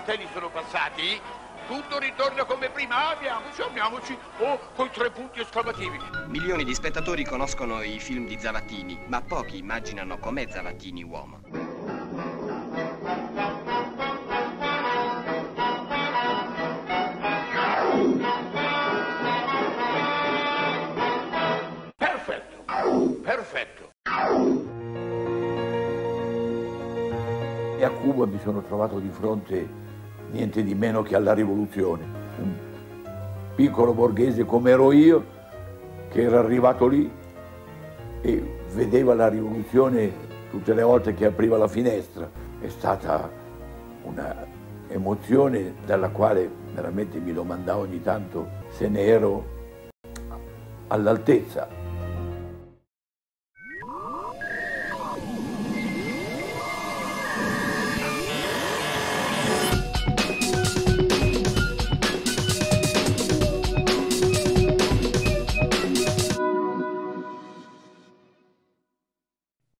quartelli sono passati, tutto ritorna come prima. Amiamoci, con 3 punti esclamativi. Milioni di spettatori conoscono i film di Zavattini, ma pochi immaginano com'è Zavattini uomo. Perfetto. E a Cuba mi sono trovato di fronte niente di meno che alla rivoluzione. Un piccolo borghese come ero io, che era arrivato lì e vedeva la rivoluzione tutte le volte che apriva la finestra. È stata una emozione dalla quale veramente mi domandavo ogni tanto se ne ero all'altezza.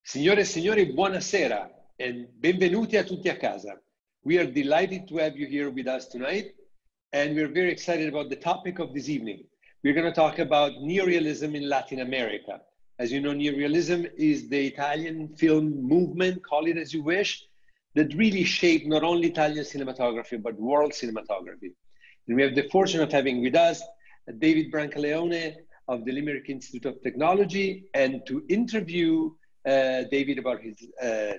Signore e signori, buonasera and benvenuti a Tutti a Casa. We are delighted to have you here with us tonight, and we're very excited about the topic of this evening. We're going to talk about neorealism in Latin America. As you know, neorealism is the Italian film movement, call it as you wish, that really shaped not only Italian cinematography, but world cinematography. And we have the fortune of having with us David Brancaleone of the Limerick Institute of Technology, and to interview David about his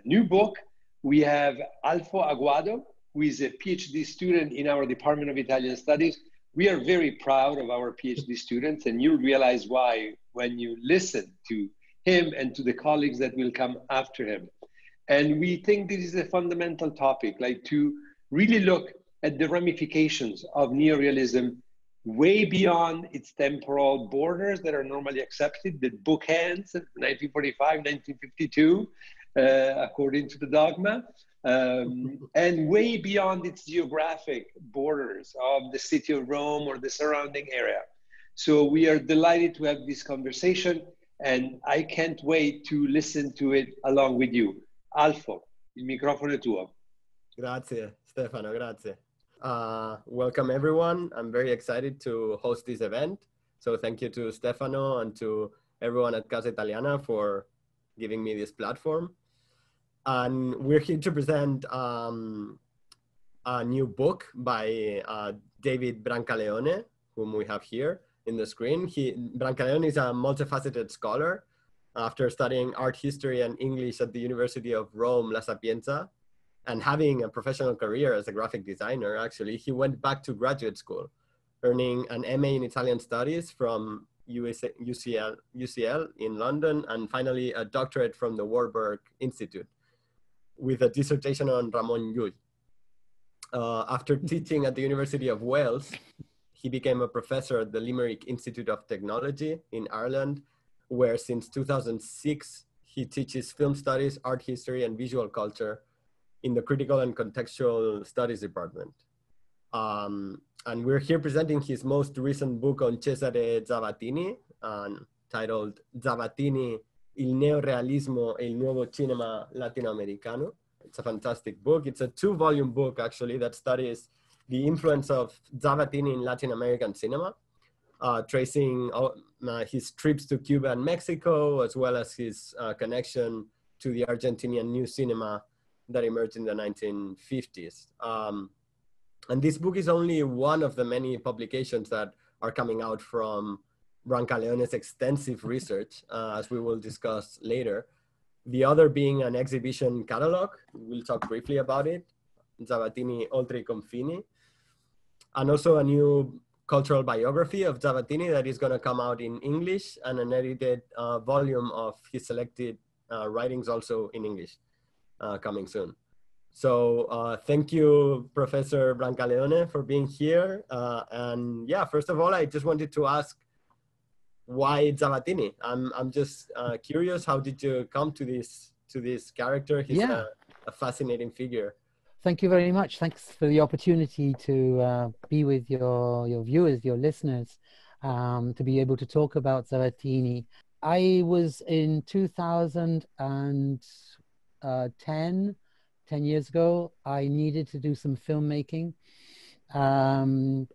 new book, we have Aguado, who is a Ph.D. student in our Department of Italian Studies. We are very proud of our Ph.D. students, and you'll realize why when you listen to him and to the colleagues that will come after him. And we think this is a fundamental topic, like to really look at the ramifications of neorealism way beyond its temporal borders that are normally accepted, the bookends, 1945, 1952, according to the dogma, and way beyond its geographic borders of the city of Rome or the surrounding area. So we are delighted to have this conversation, and I can't wait to listen to it along with you. Alfo, il microfono è tuo. Grazie, Stefano, grazie. Welcome everyone. I'm very excited to host this event. So thank you to Stefano and to everyone at Casa Italiana for giving me this platform. And we're here to present a new book by David Brancaleone, whom we have here in the screen. Brancaleone is a multifaceted scholar. After studying art history and English at the University of Rome, La Sapienza, and having a professional career as a graphic designer, actually, he went back to graduate school, earning an MA in Italian Studies from UCL in London, and finally a doctorate from the Warburg Institute with a dissertation on Ramon Llull. After teaching at the University of Wales, he became a professor at the Limerick Institute of Technology in Ireland, where since 2006, he teaches film studies, art history, and visual culture in the Critical and Contextual Studies Department. And we're here presenting his most recent book on Cesare Zavattini, titled Zavattini, il Neorealismo e il Nuovo Cinema Latinoamericano. It's a fantastic book. It's a 2-volume book, actually, that studies the influence of Zavattini in Latin American cinema, tracing his trips to Cuba and Mexico, as well as his connection to the Argentinian new cinema that emerged in the 1950s. And this book is only one of the many publications that are coming out from Brancaleone's extensive research, as we will discuss later. The other being an exhibition catalog. We'll talk briefly about it, Zavattini Oltre I Confini, and also a new cultural biography of Zavattini that is going to come out in English, and an edited volume of his selected writings also in English. Coming soon. So thank you, Professor Brancaleone, for being here. And yeah, first of all, I just wanted to ask, why Zavattini? I'm just curious, how did you come to this character? He's a fascinating figure. Thank you very much. Thanks for the opportunity to be with your viewers, your listeners, to be able to talk about Zavattini. I was in 2010 10 years ago, I needed to do some filmmaking. I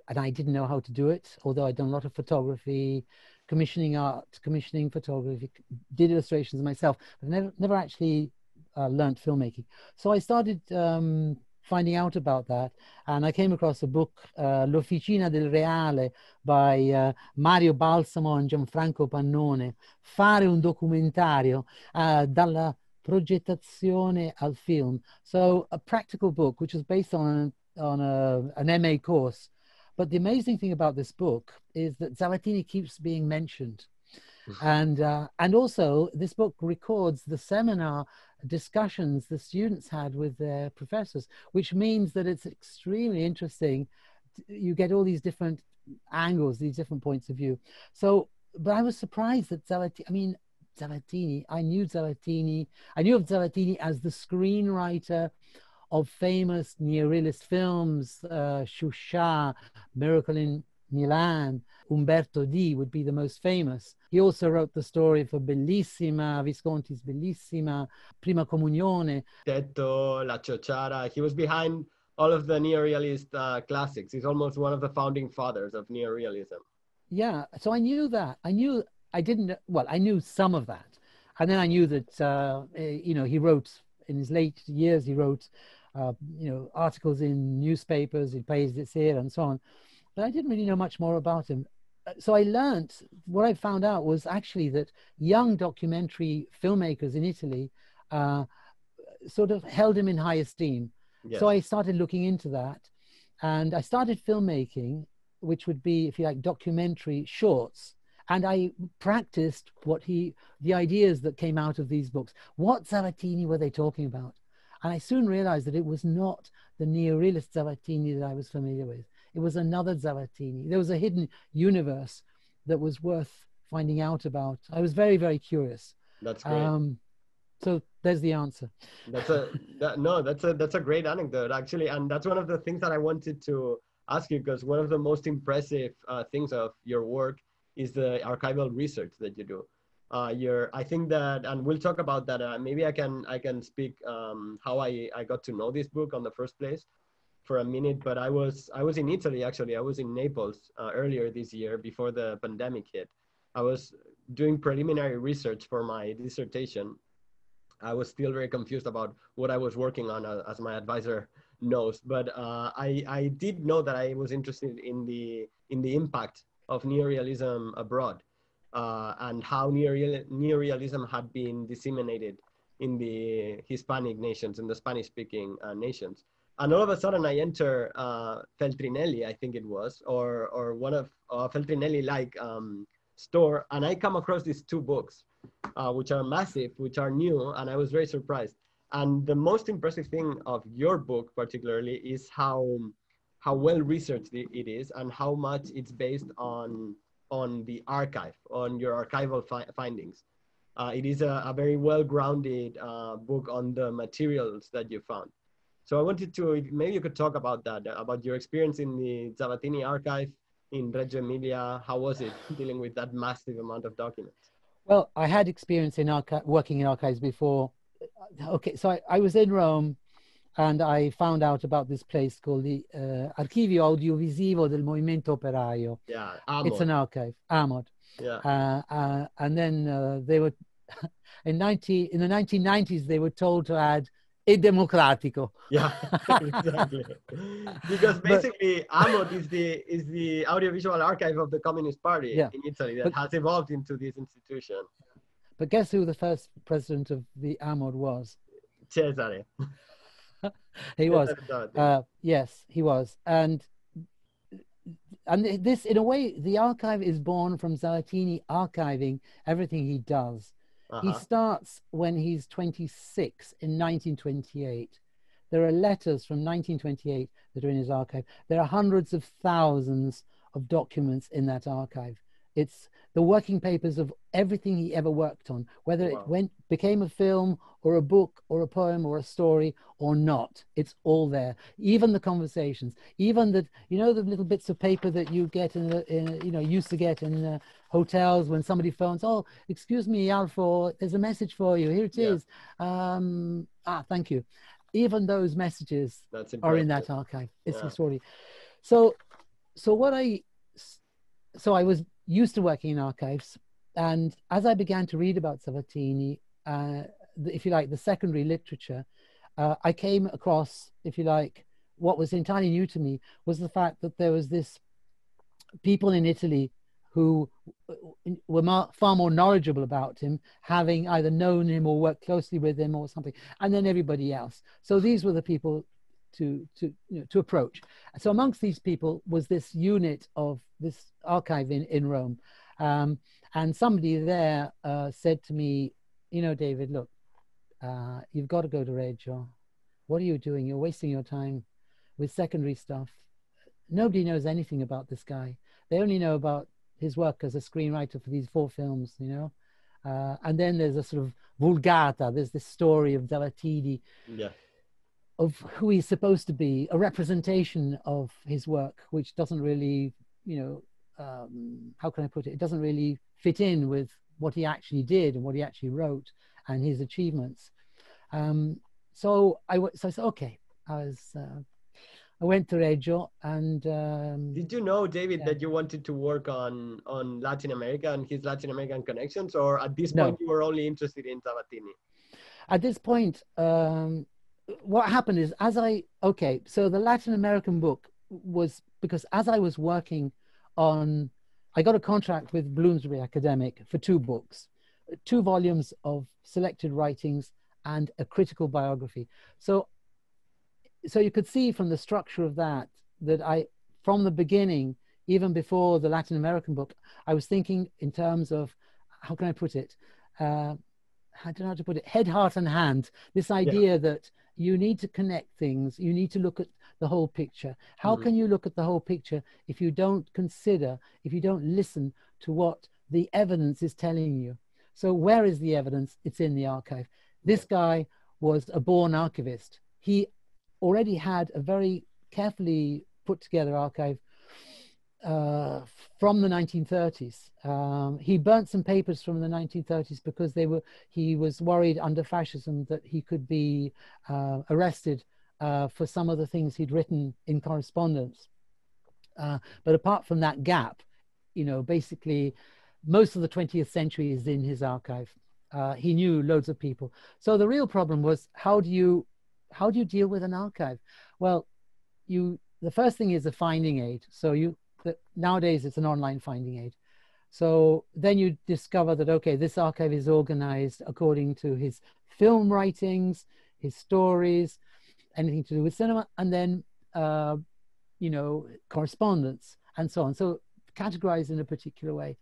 didn't know how to do it, although I'd done a lot of photography, commissioning art, commissioning photography, did illustrations myself, but never actually learned filmmaking. So I started finding out about that, and I came across a book, L'Officina del Reale, by Mario Balsamo and Gianfranco Pannone, Fare un documentario, dalla progettazione al film. So a practical book, which was based on an MA course. But the amazing thing about this book is that Zavattini keeps being mentioned. And also this book records the seminar discussions the students had with their professors, which means that it's extremely interesting. You get all these different angles, these different points of view. So, but I was surprised that Zavattini, I knew of Zavattini as the screenwriter of famous neorealist films, Shusha, Miracle in Milan, Umberto D would be the most famous. He also wrote the story for Bellissima, Visconti's Bellissima, Prima Comunione. Tetto, La Ciociara. He was behind all of the neorealist classics. He's almost one of the founding fathers of neorealism. Yeah, so I knew that. I knew some of that. And then I knew that, he wrote, in his late years, he wrote, articles in newspapers, in Paese di Sera and so on. But I didn't really know much more about him. So I learned, what I found out was actually that young documentary filmmakers in Italy sort of held him in high esteem. Yes. So I started looking into that, and I started filmmaking, which would be, if you like, documentary shorts. And I practiced the ideas that came out of these books. What Zavattini were they talking about? And I soon realized that it was not the neorealist Zavattini that I was familiar with. It was another Zavattini. There was a hidden universe that was worth finding out about. I was very, very curious. That's great. So there's the answer. That's a great anecdote, actually. And that's one of the things that I wanted to ask you, because one of the most impressive things of your work is the archival research that you do. I think that, and we'll talk about that. Maybe I can speak how I got to know this book on the first place for a minute. But I was in Italy, actually. I was in Naples earlier this year before the pandemic hit. I was doing preliminary research for my dissertation. I was still very confused about what I was working on, as my advisor knows. But I did know that I was interested in the impact of neorealism abroad. And how neorealism had been disseminated in the Hispanic nations, in the Spanish-speaking nations. And all of a sudden I enter Feltrinelli, I think it was, or one of Feltrinelli-like store, and I come across these two books, which are massive, which are new, and I was very surprised. And the most impressive thing of your book particularly is how well researched it is, and how much it's based on the archive, on your archival findings. It is a very well-grounded book on the materials that you found. So I wanted to, maybe you could talk about that, about your experience in the Zavattini archive in Reggio Emilia. How was it dealing with that massive amount of documents? Well, I had experience in working in archives before. Okay, so I was in Rome, and I found out about this place called the Archivio Audiovisivo del Movimento Operaio. Yeah, AMOD. It's an archive, AMOD. Yeah. And then they were, in the 1990s, they were told to add "e democratico." Yeah, exactly. Because basically, AMOD is the audiovisual archive of the Communist Party in Italy that has evolved into this institution. But guess who the first president of the AMOD was? Cesare. He was. Yes, he was. And this, in a way, the archive is born from Zavattini archiving everything he does. He starts when he's 26 in 1928. There are letters from 1928 that are in his archive. There are hundreds of thousands of documents in that archive. It's the working papers of everything he ever worked on, whether it became a film or a book or a poem or a story or not. It's all there. Even the conversations, even the, you know, the little bits of paper that you get used to get in hotels when somebody phones, oh, excuse me, Alfo, there's a message for you. Here it is. Thank you. Even those messages are in that archive. It's extraordinary. So I was used to working in archives, and as I began to read about Zavattini, if you like, the secondary literature, I came across, if you like, what was entirely new to me was the fact that there was this people in Italy who were far more knowledgeable about him, having either known him or worked closely with him or something, and then everybody else. So these were the people to approach. So amongst these people was this unit of this archive in Rome, and somebody there said to me, you know, David, look, you've got to go to Reggio. What are you doing? You're wasting your time with secondary stuff. Nobody knows anything about this guy. They only know about his work as a screenwriter for these 4 films, you know. And then there's a sort of vulgata. There's this story of Zavattini, of who he's supposed to be, a representation of his work, which doesn't really, you know, how can I put it? It doesn't really fit in with what he actually did and what he actually wrote and his achievements. So I said, okay, I went to Reggio and... Did you know, David, that you wanted to work on Latin America and his Latin American connections, or at this point you were only interested in Zavattini? At this point, what happened is so the Latin American book was, because as I was working on, I got a contract with Bloomsbury Academic for 2 books, 2 volumes of selected writings and a critical biography. So you could see from the structure of that I, from the beginning, even before the Latin American book, I was thinking in terms of, how can I put it? I don't know how to put it, head, heart, and hand. This idea that you need to connect things, you need to look at the whole picture. How can you look at the whole picture if you don't consider, if you don't listen to what the evidence is telling you? So where is the evidence? It's in the archive. This guy was a born archivist. He already had a very carefully put together archive from the 1930s. He burnt some papers from the 1930s because he was worried under fascism that he could be arrested for some of the things he'd written in correspondence. But apart from that gap, you know, basically most of the 20th century is in his archive. He knew loads of people. So the real problem was, how do you deal with an archive? Well, the first thing is a finding aid. So nowadays it's an online finding aid. So then you discover that, okay, this archive is organized according to his film writings, his stories, anything to do with cinema, and then, you know, correspondence and so on. So categorized in a particular way.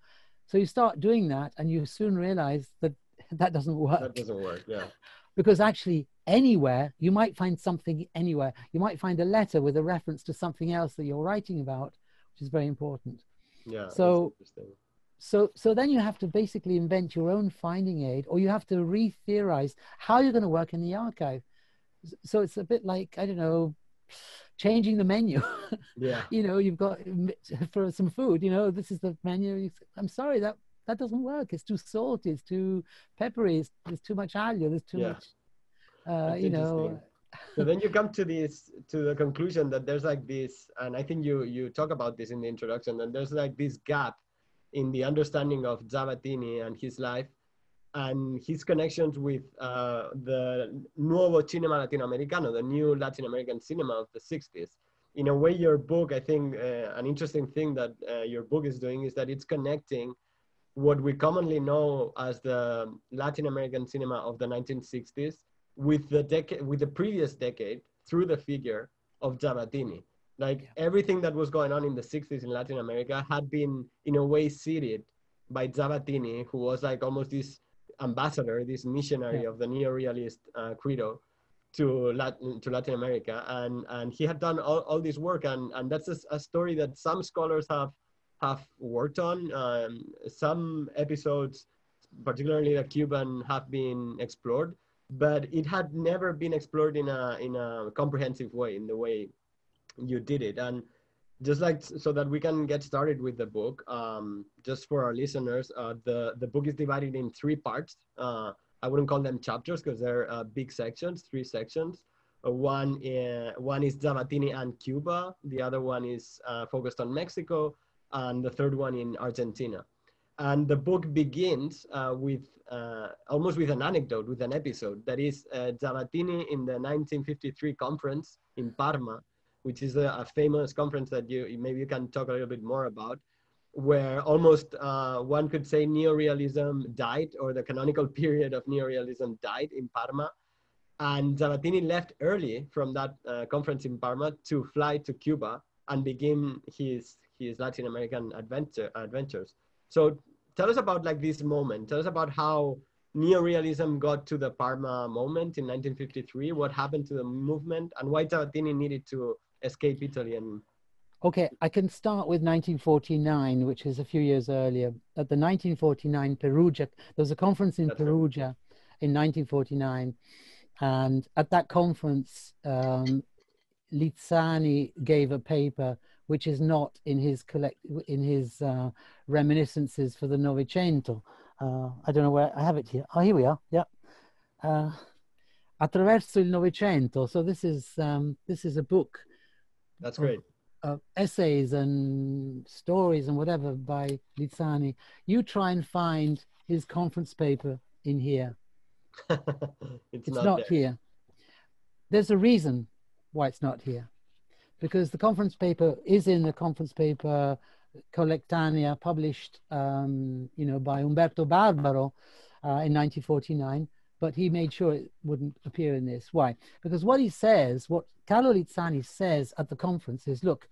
So you start doing that and you soon realize that that doesnis work. That doesn't work, yeah. Because actually anywhere, you might find something anywhere. You might find a letter with a reference to something else that you're writing about, which is very important. Yeah, so then you have to basically invent your own finding aid, or you have to re-theorize how you're going to work in the archive. So it's a bit like, I don't know, changing the menu. Yeah. You know, you've got, for some food, you know, this is the menu. I'm sorry, that doesn't work. It's too salty, it's too peppery, there's too much aglio, there's too much, you know. So then you come to the conclusion that there's like this, and I think you talk about this in the introduction, that there's like this gap in the understanding of Zavattini and his life and his connections with the nuevo cinema latinoamericano, the new Latin American cinema of the 60s. In a way, your book, I think an interesting thing that your book is doing is that it's connecting what we commonly know as the Latin American cinema of the 1960s with the previous decade through the figure of Zavattini. Like everything that was going on in the 60s in Latin America had been in a way seeded by Zavattini, who was like almost this ambassador, this missionary of the Neorealist credo to Latin America. And he had done all this work. And that's a story that some scholars have have worked on. Some episodes, particularly the Cuban, have been explored, but it had never been explored in a comprehensive way, in the way you did it. And just like, so that we can get started with the book, just for our listeners, the book is divided in 3 parts. I wouldn't call them chapters because they're big sections, 3 sections. One is Zavattini and Cuba. The other one is focused on Mexico, and the third one in Argentina. And the book begins with almost with an anecdote, with an episode. That is Zavattini in the 1953 conference in Parma, which is a famous conference that maybe you can talk a little bit more about, where almost one could say neorealism died, or the canonical period of neorealism died in Parma. And Zavattini left early from that conference in Parma to fly to Cuba and begin his Latin American adventures. So tell us about like this moment. Tell us about how neorealism got to the Parma moment in 1953, what happened to the movement, and why Zavattini needed to escape Italy. And okay, I can start with 1949, which is a few years earlier. At the 1949 Perugia, there was a conference in Perugia in 1949. And at that conference, Lizzani gave a paper which is not in his reminiscences for the Novecento. I don't know where I have it here. Oh, here we are. Yeah, Attraverso il Novecento. So this is a book. That's great. Essays and stories and whatever by Lizzani. You try and find his conference paper in here. It's not here. There's a reason why it's not here, because the conference paper is in the conference paper Collectanea, published by Umberto Barbaro in 1949, but he made sure it wouldn't appear in this. Why? Because what he says, what Carlo Lizzani says at the conference is, look,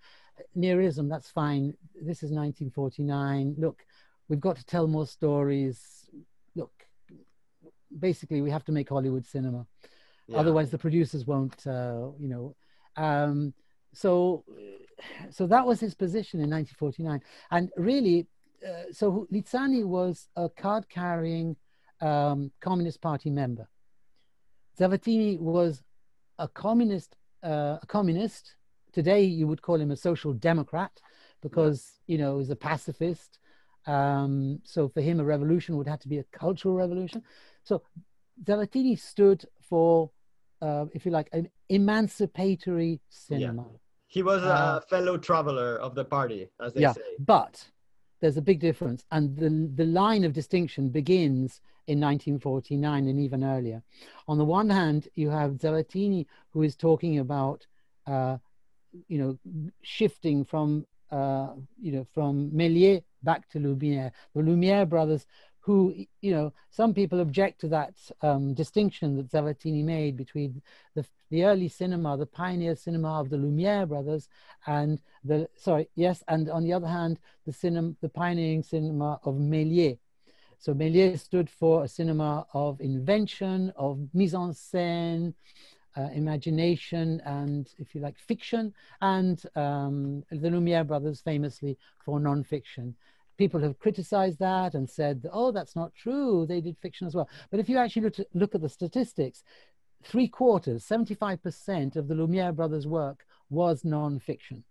Neorealism, that's fine. This is 1949. Look, we've got to tell more stories. Look, basically we have to make Hollywood cinema. Yeah. Otherwise the producers won't, so that was his position in 1949. And really, so Lizzani was a card-carrying Communist Party member. Zavattini was a communist. Today you would call him a social democrat, because he was a pacifist. So for him, a revolution would have to be a cultural revolution. So Zavattini stood for, if you like, an emancipatory cinema. Yeah. He was a fellow traveler of the party, as they say. But there's a big difference. And the line of distinction begins in 1949 and even earlier. On the one hand, you have Zavattini, who is talking about, shifting from Méliès back to Lumière. The Lumière brothers, who, some people object to that distinction that Zavattini made between the early cinema, the pioneer cinema of the Lumière brothers, and and on the other hand, the pioneering cinema of Méliès. So Méliès stood for a cinema of invention, of mise en scène, imagination, and, if you like, fiction, and the Lumière brothers famously for non-fiction. People have criticized that and said, oh, that's not true, they did fiction as well. But if you actually look at the statistics, 3/4, 75% of the Lumière brothers' work was non-fiction.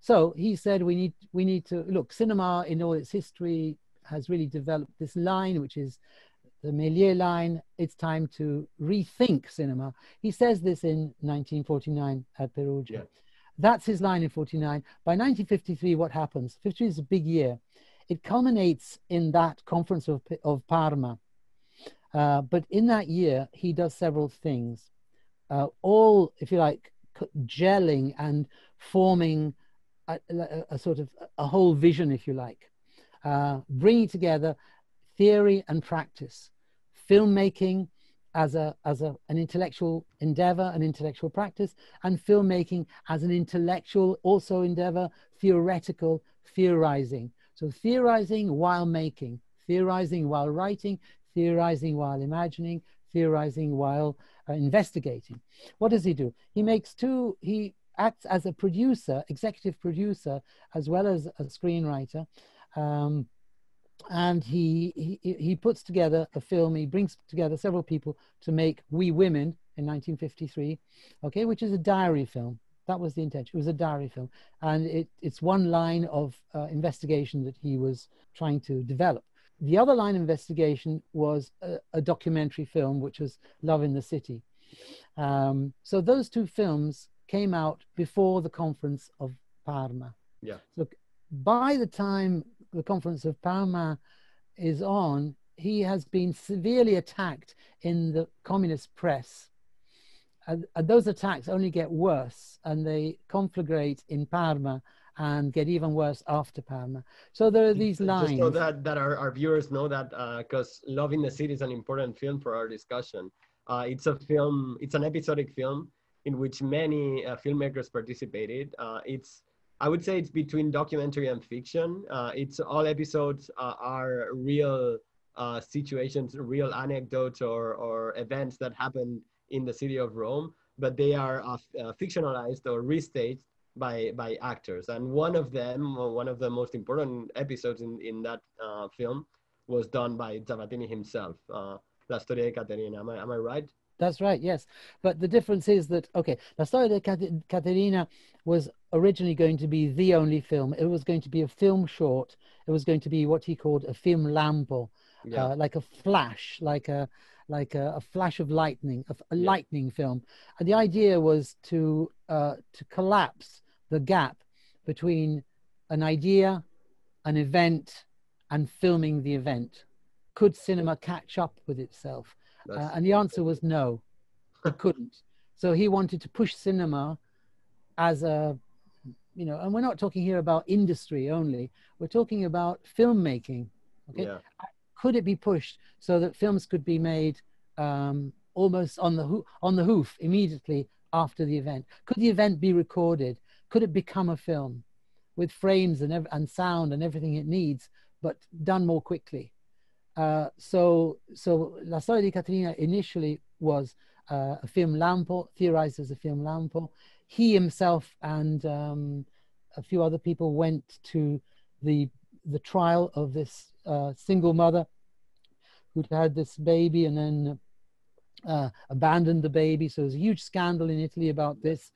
So he said, we need to look, cinema in all its history has really developed this line, which is the Méliès line. It's time to rethink cinema. He says this in 1949 at Perugia. Yeah. That's his line in 49. By 1953, what happens? 53 is a big year. It culminates in that conference of Parma. But in that year, he does several things, all, if you like, gelling and forming a sort of a whole vision, if you like, bringing together theory and practice, filmmaking as an intellectual endeavor, an intellectual practice, and filmmaking as an intellectual also endeavor, theoretical theorizing. So theorizing while making, theorizing while writing, theorizing while imagining, theorizing while investigating. What does he do? He makes acts as a producer, executive producer, as well as a screenwriter. And he puts together a film. He brings together several people to make We Women in 1953, okay, which is a diary film. That was the intention. It was a diary film, and it's one line of investigation that he was trying to develop. The other line of investigation was a documentary film, which was Love in the City. So those two films came out before the Conference of Parma. Yeah. So by the time the Conference of Parma is on, he has been severely attacked in the communist press. And those attacks only get worse, and they conflagrate in Parma and get even worse after Parma. So there are these lines. Just so that our viewers know that, because Love in the City is an important film for our discussion. It's a film, it's an episodic film in which many filmmakers participated. I would say it's between documentary and fiction. It's all episodes are real situations, real anecdotes or events that happened in the city of Rome, but they are fictionalized or restaged by actors. And one of them, one of the most important episodes in that film was done by Zavattini himself, La Storia di Caterina. Am I right? That's right, yes. But the difference is that, okay, La Storia di Caterina was originally going to be the only film. It was going to be a film short. It was going to be what he called a film lampo, like a flash, like a flash of lightning, a lightning film. And the idea was to collapse the gap between an idea, an event, and filming the event. Could cinema catch up with itself? And the answer was no, it couldn't. So he wanted to push cinema as a, and we're not talking here about industry only, we're talking about filmmaking, okay? Yeah. Could it be pushed so that films could be made almost on the hoof immediately after the event? Could the event be recorded? Could it become a film with frames and sound and everything it needs, but done more quickly? So La Storia di Caterina initially was a film lampo, theorized as a film lampo. He himself and a few other people went to the trial of this single mother who'd had this baby and then abandoned the baby. So there's a huge scandal in Italy about this.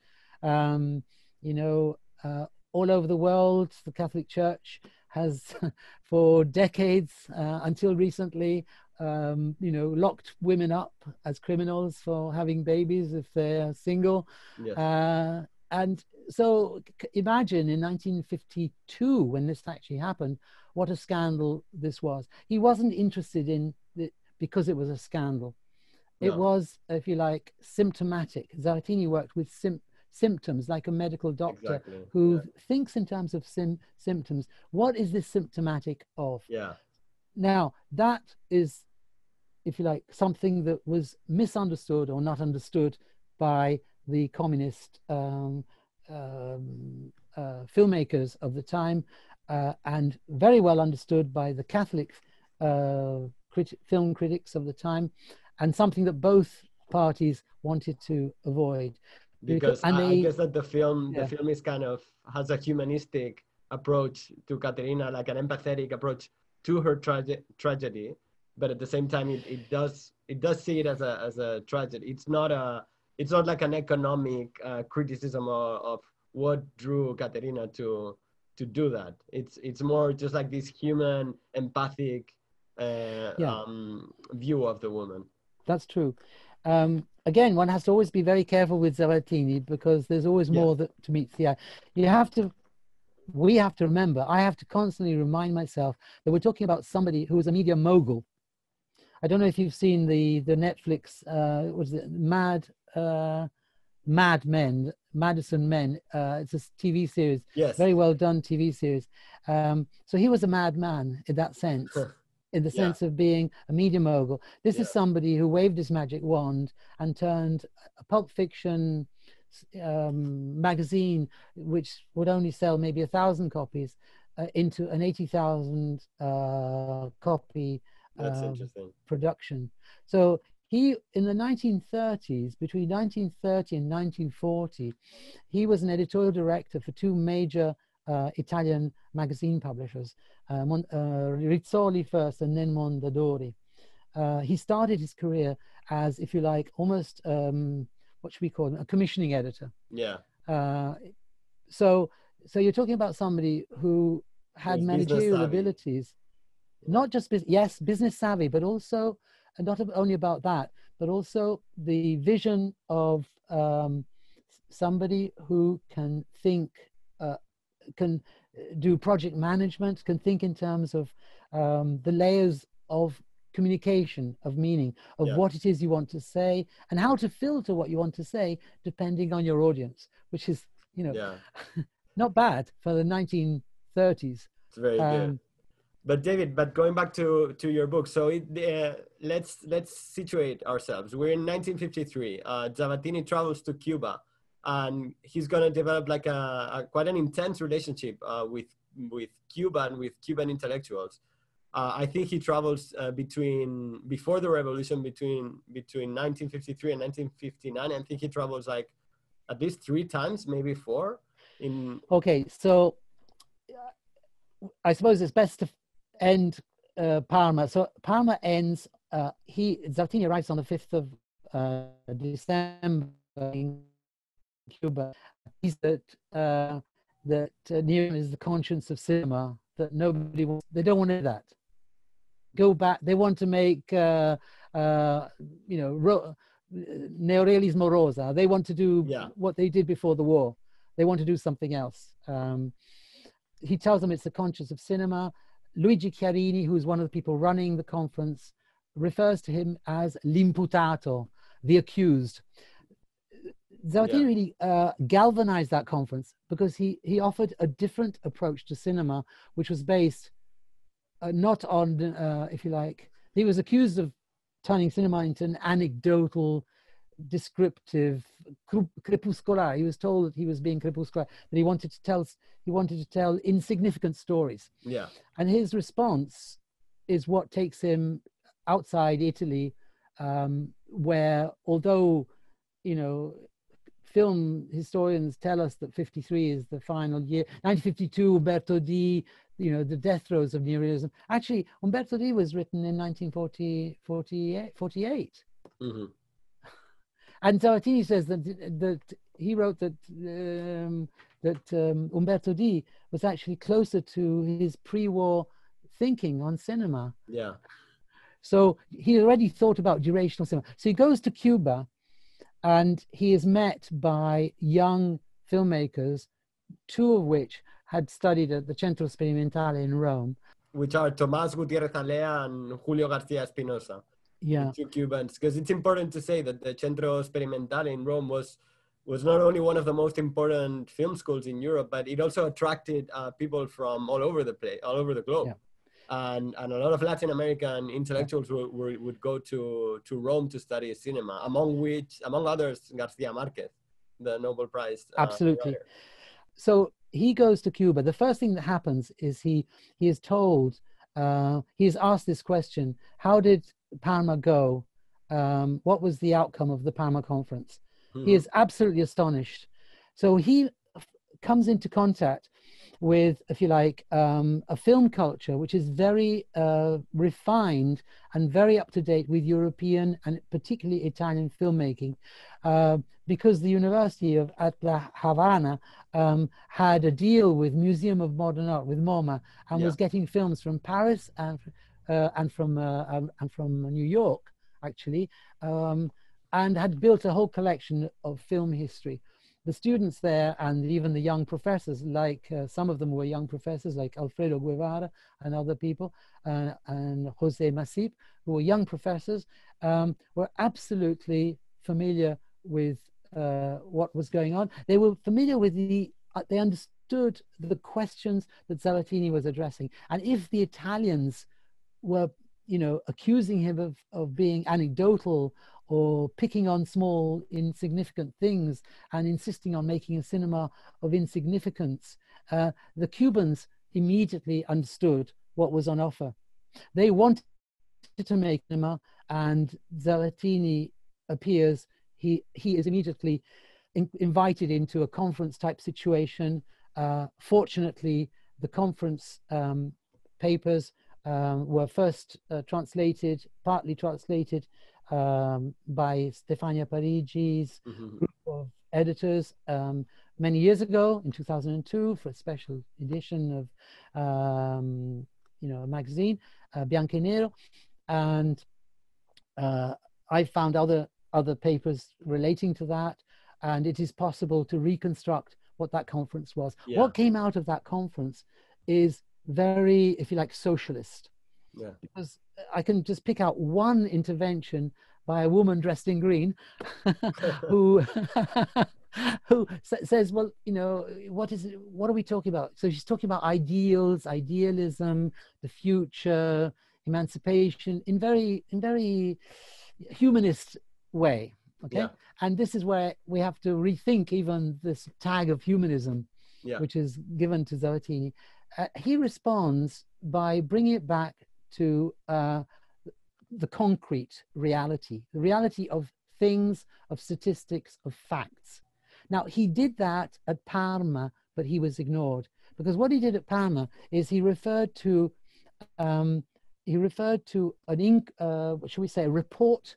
All over the world, the Catholic Church has, for decades until recently, locked women up as criminals for having babies if they're single. Yes. And so imagine in 1952, when this actually happened, what a scandal this was. He wasn't interested in it because it was a scandal. No. It was, if you like, symptomatic. Zavattini worked with symptoms, like a medical doctor who thinks in terms of symptoms. What is this symptomatic of? Yeah. Now, that is, if you like, something that was misunderstood or not understood by the communist filmmakers of the time, and very well understood by the Catholic film critics of the time, and something that both parties wanted to avoid. Because I guess that the film is kind of has a humanistic approach to Caterina, like an empathetic approach to her tragedy, but at the same time it does see it as a tragedy. It's not like an economic criticism of what drew Caterina to do that. It's more just like this human empathic view of the woman. That's true. Again, one has to always be very careful with Zavattini because there's always more to meet the eye. We have to remember, I have to constantly remind myself that we're talking about somebody who is a media mogul. I don't know if you've seen the Netflix, Mad Men, Madison Men. It's a TV series, very well done TV series. So he was a madman in that sense. In the sense of being a media mogul. This is somebody who waved his magic wand and turned a pulp fiction magazine, which would only sell maybe 1,000 copies, into an 80,000 copy production. So he, in the 1930s, between 1930 and 1940, he was an editorial director for two major Italian magazine publishers, Rizzoli first and then Mondadori. He started his career as, if you like, almost, what should we call him, a commissioning editor. Yeah. So you're talking about somebody who had managerial abilities, not just business savvy, but also, and not only about that, but also the vision of somebody who can think, can do project management, can think in terms of the layers of communication, of meaning, of what it is you want to say, and how to filter what you want to say depending on your audience, which is, you know, not bad for the 1930s. It's very good. But David, going back to your book, so let's situate ourselves. We're in 1953. Zavattini travels to Cuba, and he's going to develop like quite an intense relationship with Cuba and with Cuban intellectuals. I think he travels before the revolution, between 1953 and 1959. I think he travels like at least 3 times, maybe 4. Okay, so I suppose it's best to end Parma. So Parma ends. Zavattini arrives on the 5th of December in Cuba. He's that Neorealism is the conscience of cinema. That nobody wants. They don't want to do that. Go back. They want to make Neorealismo rosa. They want to do what they did before the war. They want to do something else. He tells them it's the conscience of cinema. Luigi Chiarini, who is one of the people running the conference, refers to him as l'imputato, the accused. Zavattini really galvanized that conference because he offered a different approach to cinema, which was based not on, if you like, he was accused of turning cinema into an anecdotal, descriptive, crepuscular. He was told that he was being crepuscular, that he wanted to tell insignificant stories. Yeah. And his response is what takes him outside Italy, where although, you know, film historians tell us that 53 is the final year. 1952, Umberto D, you know, the death throes of Neorealism. Actually, Umberto D was written in 1948. Mm-hmm. And Zavattini says that he wrote that Umberto D was actually closer to his pre-war thinking on cinema. Yeah. So he already thought about durational cinema. So he goes to Cuba, and he is met by young filmmakers, 2 of which had studied at the Centro Sperimentale in Rome. Which are Tomás Gutiérrez Alea and Julio García Espinosa. Yeah. 2 Cubans. Because it's important to say that the Centro Sperimentale in Rome was not only one of the most important film schools in Europe, but it also attracted people from all over the globe. Yeah. And a lot of Latin American intellectuals would go to Rome to study cinema, among others, Garcia Marquez, the Nobel Prize. Absolutely. So he goes to Cuba. The first thing that happens is he is told, he is asked this question: how did Parma go? What was the outcome of the Parma conference? Mm-hmm. He is absolutely astonished. So he comes into contact with, if you like, a film culture which is very refined and very up to date with European and particularly Italian filmmaking, because the University of La Havana had a deal with Museum of Modern Art, with MoMA, and was getting films from Paris and from New York, actually, and had built a whole collection of film history. The students there, and even the young professors, like some of them were young professors like Alfredo Guevara and other people, and Jose Masip, who were young professors, were absolutely familiar with what was going on. They were familiar with they understood the questions that Zavattini was addressing. And if the Italians were, you know, accusing him of being anecdotal or picking on small, insignificant things and insisting on making a cinema of insignificance, the Cubans immediately understood what was on offer. They wanted to make cinema, and Zavattini appears. He is immediately invited into a conference type situation. Fortunately, the conference papers were first partly translated by Stefania Parigi's group of editors many years ago in 2002 for a special edition of a magazine, Bianco e Nero, and I found other papers relating to that, and it is possible to reconstruct what that conference was. Yeah. What came out of that conference is very, if you like, socialist. Yeah. Because I can just pick out one intervention by a woman dressed in green who who says, well, what are we talking about? So she's talking about ideals, idealism, the future, emancipation in very humanist way. Okay. Yeah. And this is where we have to rethink even this tag of humanism, which is given to Zavattini. He responds by bringing it back to the concrete reality, the reality of things, of statistics, of facts. Now, he did that at Parma, but he was ignored, because what he did at Parma is he referred to a report,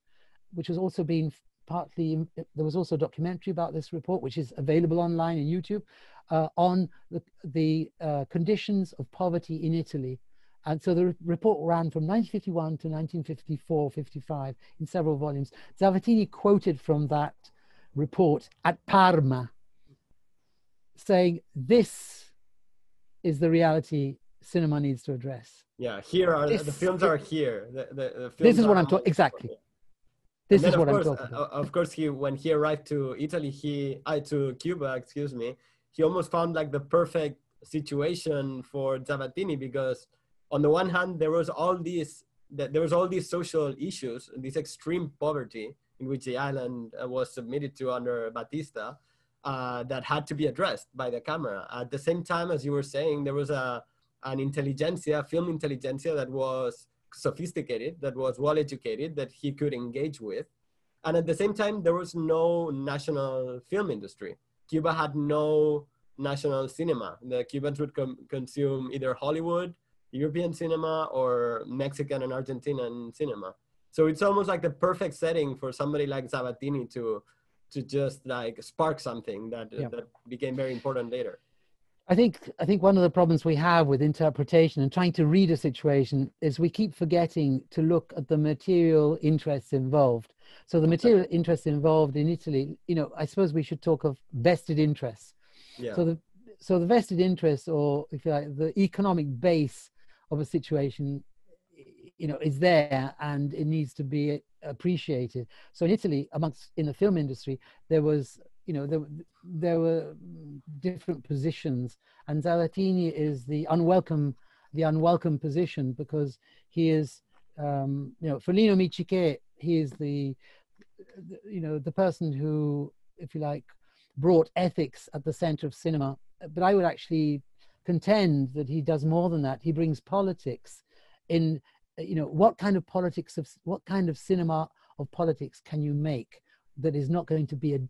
which was also being partly, there was also a documentary about this report, which is available online on YouTube, on the conditions of poverty in Italy. And so the report ran from 1951 to 1954-55 in several volumes. Zavattini quoted from that report at Parma, saying, this is the reality cinema needs to address. Yeah, here are the films are here. The films this is what I'm talking, exactly. This is what I'm talking about. Of course, when he arrived to Italy, to Cuba, excuse me, he almost found like the perfect situation for Zavattini, because on the one hand, there was all these social issues, this extreme poverty in which the island was submitted to under Batista, that had to be addressed by the camera. At the same time, as you were saying, there was an intelligentsia, film intelligentsia, that was sophisticated, that was well educated, that he could engage with. And at the same time, there was no national film industry. Cuba had no national cinema. The Cubans would consume either Hollywood, European cinema, or Mexican and Argentinian cinema. So it's almost like the perfect setting for somebody like Zavattini to just like spark something that became very important later. I think one of the problems we have with interpretation and trying to read a situation is we keep forgetting to look at the material interests involved. So the material interests involved in Italy, I suppose we should talk of vested interests. Yeah. So the vested interests, or if you like, the economic base of a situation, is there, and it needs to be appreciated. So in Italy, in the film industry, there was, there were different positions, and Zavattini is the unwelcome position, because he is, Ferlino Michiche, he is the person who, if you like, brought ethics at the center of cinema. But I would actually contend that he does more than that. He brings politics in. What kind of cinema of politics can you make that is not going to be a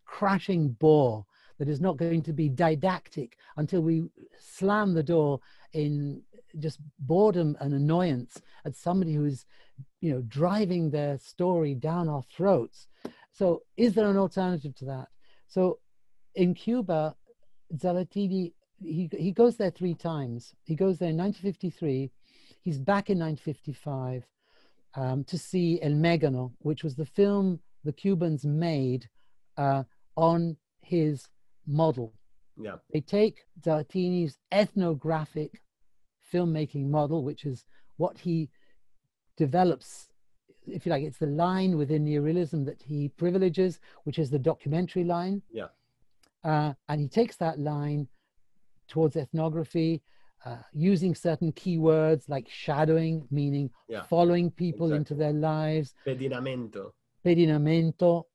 crashing bore, that is not going to be didactic until we slam the door in just boredom and annoyance at somebody who is, driving their story down our throats. So is there an alternative to that? So in Cuba, Zavattini, he goes there 3 times. He goes there in 1953. He's back in 1955 to see El Megano, which was the film the Cubans made on his model. Yeah. They take Zavattini's ethnographic filmmaking model, which is what he develops, if you like, it's the line within Neorealism that he privileges, which is the documentary line. Yeah. And he takes that line towards ethnography, using certain keywords like shadowing, meaning following people into their lives. Pedinamento,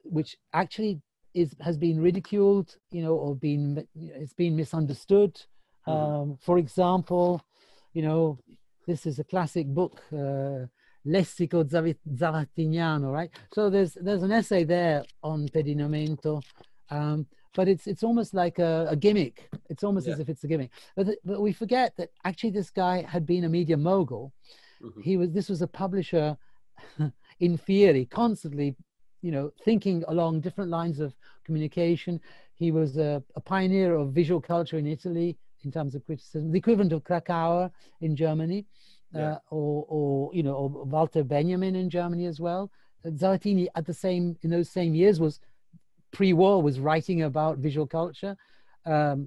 which actually has been ridiculed, or it's been misunderstood. For example, this is a classic book, Lessico Zavattiniano, right? So there's an essay there on pedinamento, but it's almost like a gimmick. It's almost as if it's a gimmick. But we forget that actually this guy had been a media mogul. This was a publisher in fieri, constantly, thinking along different lines of communication. He was a pioneer of visual culture in Italy in terms of criticism, the equivalent of Krakauer in Germany. Or Walter Benjamin in Germany as well. Zavattini in those same years was pre-war, was writing about visual culture. So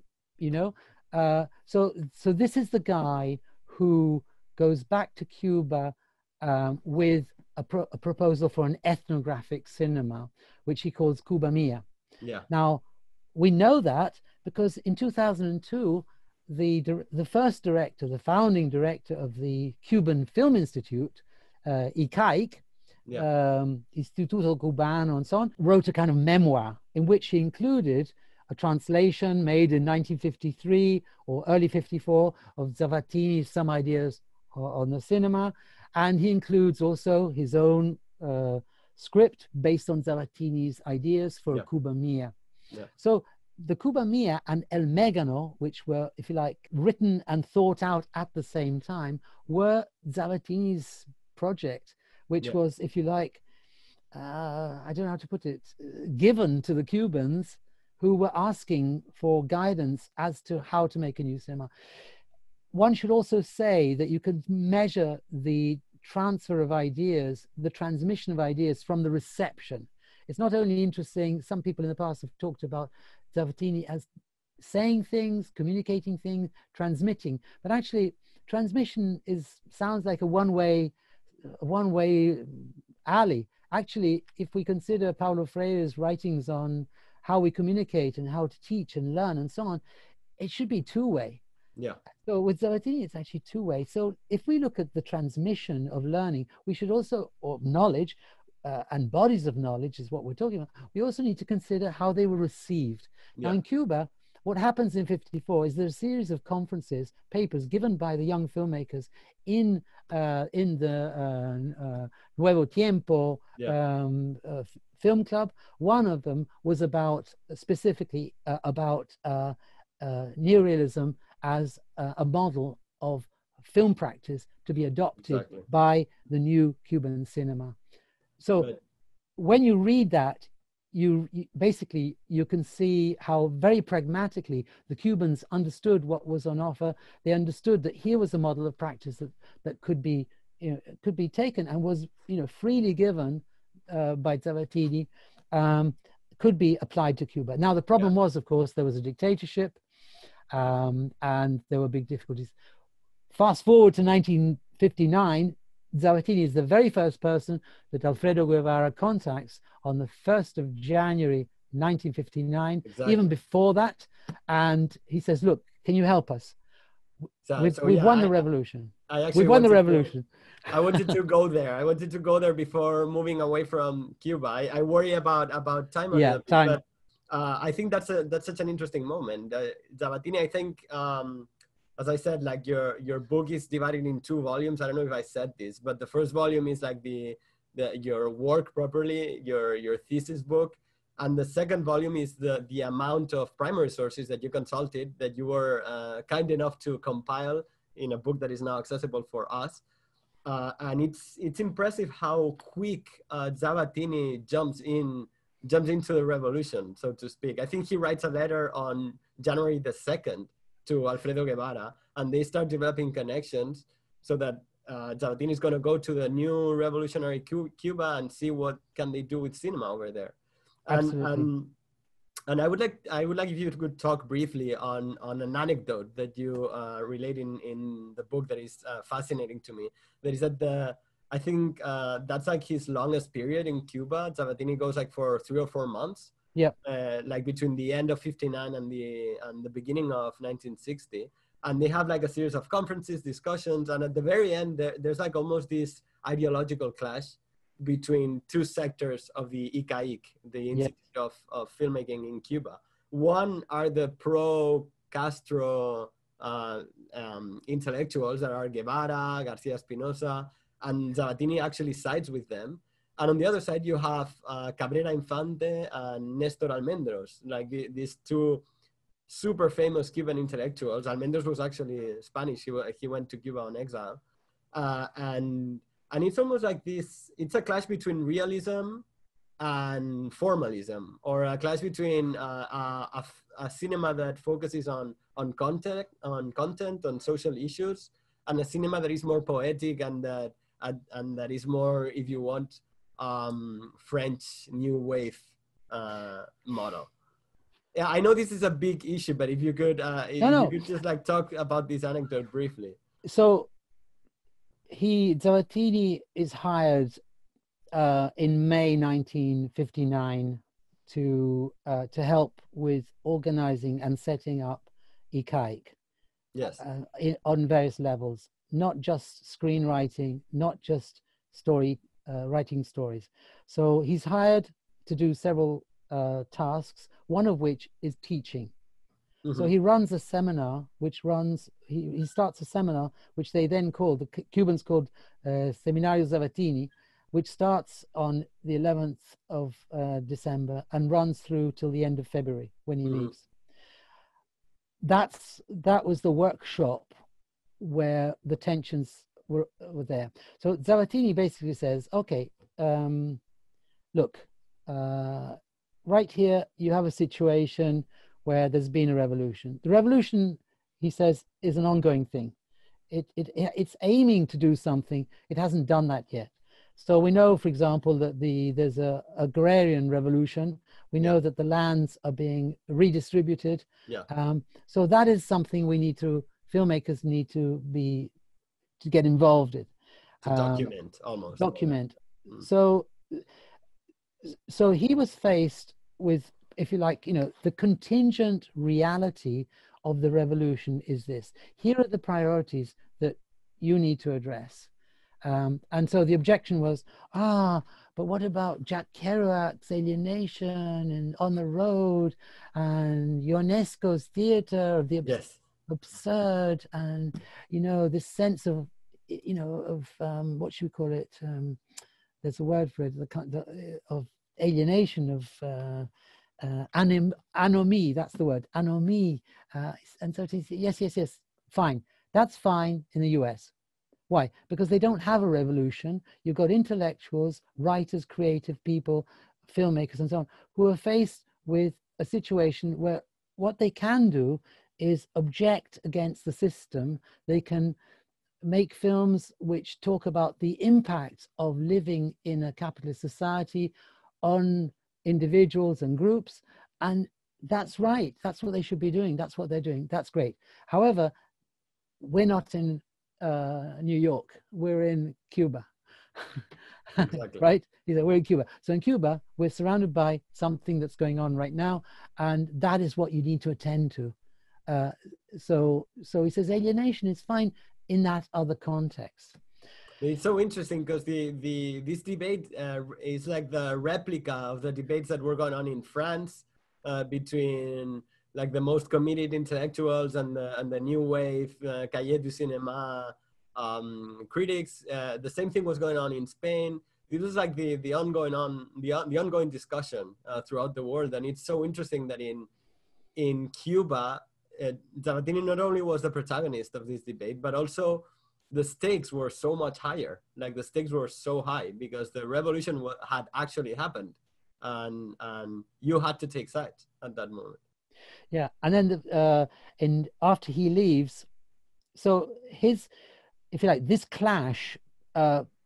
this is the guy who goes back to Cuba with a proposal for an ethnographic cinema, which he calls Cuba Mia. Now we know that because in 2002 the first director, the founding director of the Cuban Film Institute, ICAIC, Instituto Cubano and so on, wrote a kind of memoir in which he included a translation made in 1953 or early 54 of Zavattini's Some Ideas on the Cinema. And he includes also his own script based on Zavattini's ideas for Cuba Mia. So the Cuba Mia and El Megano, which were, if you like, written and thought out at the same time, were Zavattini's project, which was, if you like, I don't know how to put it, given to the Cubans who were asking for guidance as to how to make a new cinema. One should also say that you could measure the transfer of ideas, the transmission of ideas from the reception. It's not only interesting, some people in the past have talked about Zavattini as saying things, communicating things, transmitting, but actually transmission sounds like a one-way alley. Actually, if we consider Paulo Freire's writings on how we communicate and how to teach and learn and so on, it should be two-way. So with Zavattini, it's actually two-way. So if we look at the transmission of learning, we should also, or knowledge, and bodies of knowledge is what we're talking about, we also need to consider how they were received. Now in Cuba, what happens in 54 is there's a series of conferences, papers given by the young filmmakers in the Nuevo Tiempo film club. One of them was specifically about neorealism as a model of film practice to be adopted by the new Cuban cinema. So when you read that, you basically can see how very pragmatically the Cubans understood what was on offer. They understood that here was a model of practice that could be taken and was freely given by Zavattini, could be applied to Cuba. Now the problem was, of course, there was a dictatorship, and there were big difficulties. Fast forward to 1959. Zavattini is the very first person that Alfredo Guevara contacts on the 1st of January 1959, even before that. And he says, look, can you help us? We've won the revolution. We've won the revolution. I wanted to go there. I wanted to go there before moving away from Cuba. I worry about time. Time. But I think that's such an interesting moment. Zavattini, I think, as I said, like your book is divided in 2 volumes. I don't know if I said this, but the first volume is like your work properly, your thesis book. And the second volume is the amount of primary sources that you consulted, that you were kind enough to compile in a book that is now accessible for us. And it's impressive how quick Zavattini jumps into the revolution, so to speak. I think he writes a letter on January the 2nd to Alfredo Guevara, and they start developing connections so that Zavattini is going to go to the new revolutionary Cuba and see what can they do with cinema over there. And I would like if you could talk briefly on an anecdote that you relate in the book that is fascinating to me. That is that I think that's like his longest period in Cuba. Zavattini goes like for 3 or 4 months. Yeah. Like between the end of 59 and the beginning of 1960. And they have like a series of conferences, discussions, and at the very end, there's like almost this ideological clash between 2 sectors of the ICAIC, the Institute of Filmmaking in Cuba. One are the pro-Castro intellectuals that are Guevara, Garcia Espinosa, and Zavattini actually sides with them. And on the other side, you have Cabrera Infante and Nestor Almendros, like these two super famous Cuban intellectuals. Almendros was actually Spanish. He went to Cuba on exile. And it's almost like this, it's a clash between realism and formalism, or a clash between a cinema that focuses on content, on social issues, and a cinema that is more poetic and that is more, if you want, French New Wave model. Yeah, I know this is a big issue, but if you could, you could just like talk about this anecdote briefly. So Zavattini is hired in May 1959 to help with organizing and setting up ICAIC. Yes. On various levels, not just screenwriting, not just writing stories. So he's hired to do several tasks, one of which is teaching. Mm-hmm. So he runs a seminar, he starts a seminar, which they then called, the Cubans called Seminario Zavattini, which starts on the 11th of December and runs through till the end of February when he leaves. That was the workshop where the tensions were there. So Zavattini basically says, okay, look, right here you have a situation where there's been a revolution. The revolution, he says, is an ongoing thing. It's aiming to do something. It hasn't done that yet. So we know, for example, that there's a agrarian revolution. We know that the lands are being redistributed. Yeah. So that is something filmmakers need to get involved in. To document, almost. Document. So he was faced with, if you like, the contingent reality of the revolution is this. Here are the priorities that you need to address. And so the objection was, but what about Jack Kerouac's Alienation and On the Road and Ionesco's theater of the absurd, and this sense of what should we call it? There's a word for it, of alienation, of anomie. That's the word, anomie. And so to say, yes, fine. That's fine in the US. Why? Because they don't have a revolution. You've got intellectuals, writers, creative people, filmmakers, and so on, who are faced with a situation where what they can do is object against the system. They can make films which talk about the impact of living in a capitalist society on individuals and groups. And that's right. That's what they should be doing. That's what they're doing. That's great. However, we're not in New York, we're in Cuba. Exactly. Right? We're in Cuba. So in Cuba, we're surrounded by something that's going on right now, and that is what you need to attend to. So he says alienation is fine in that other context. It's so interesting because this debate is like the replica of the debates that were going on in France between like the most committed intellectuals and the new wave Cahiers du Cinéma critics. The same thing was going on in Spain. This was like the ongoing discussion throughout the world, and it's so interesting that in Cuba, Zavattini not only was the protagonist of this debate, but also the stakes were so much higher. Like the stakes were so high because the revolution had actually happened, and you had to take sides at that moment. Yeah, and then after he leaves, so if you like, this clash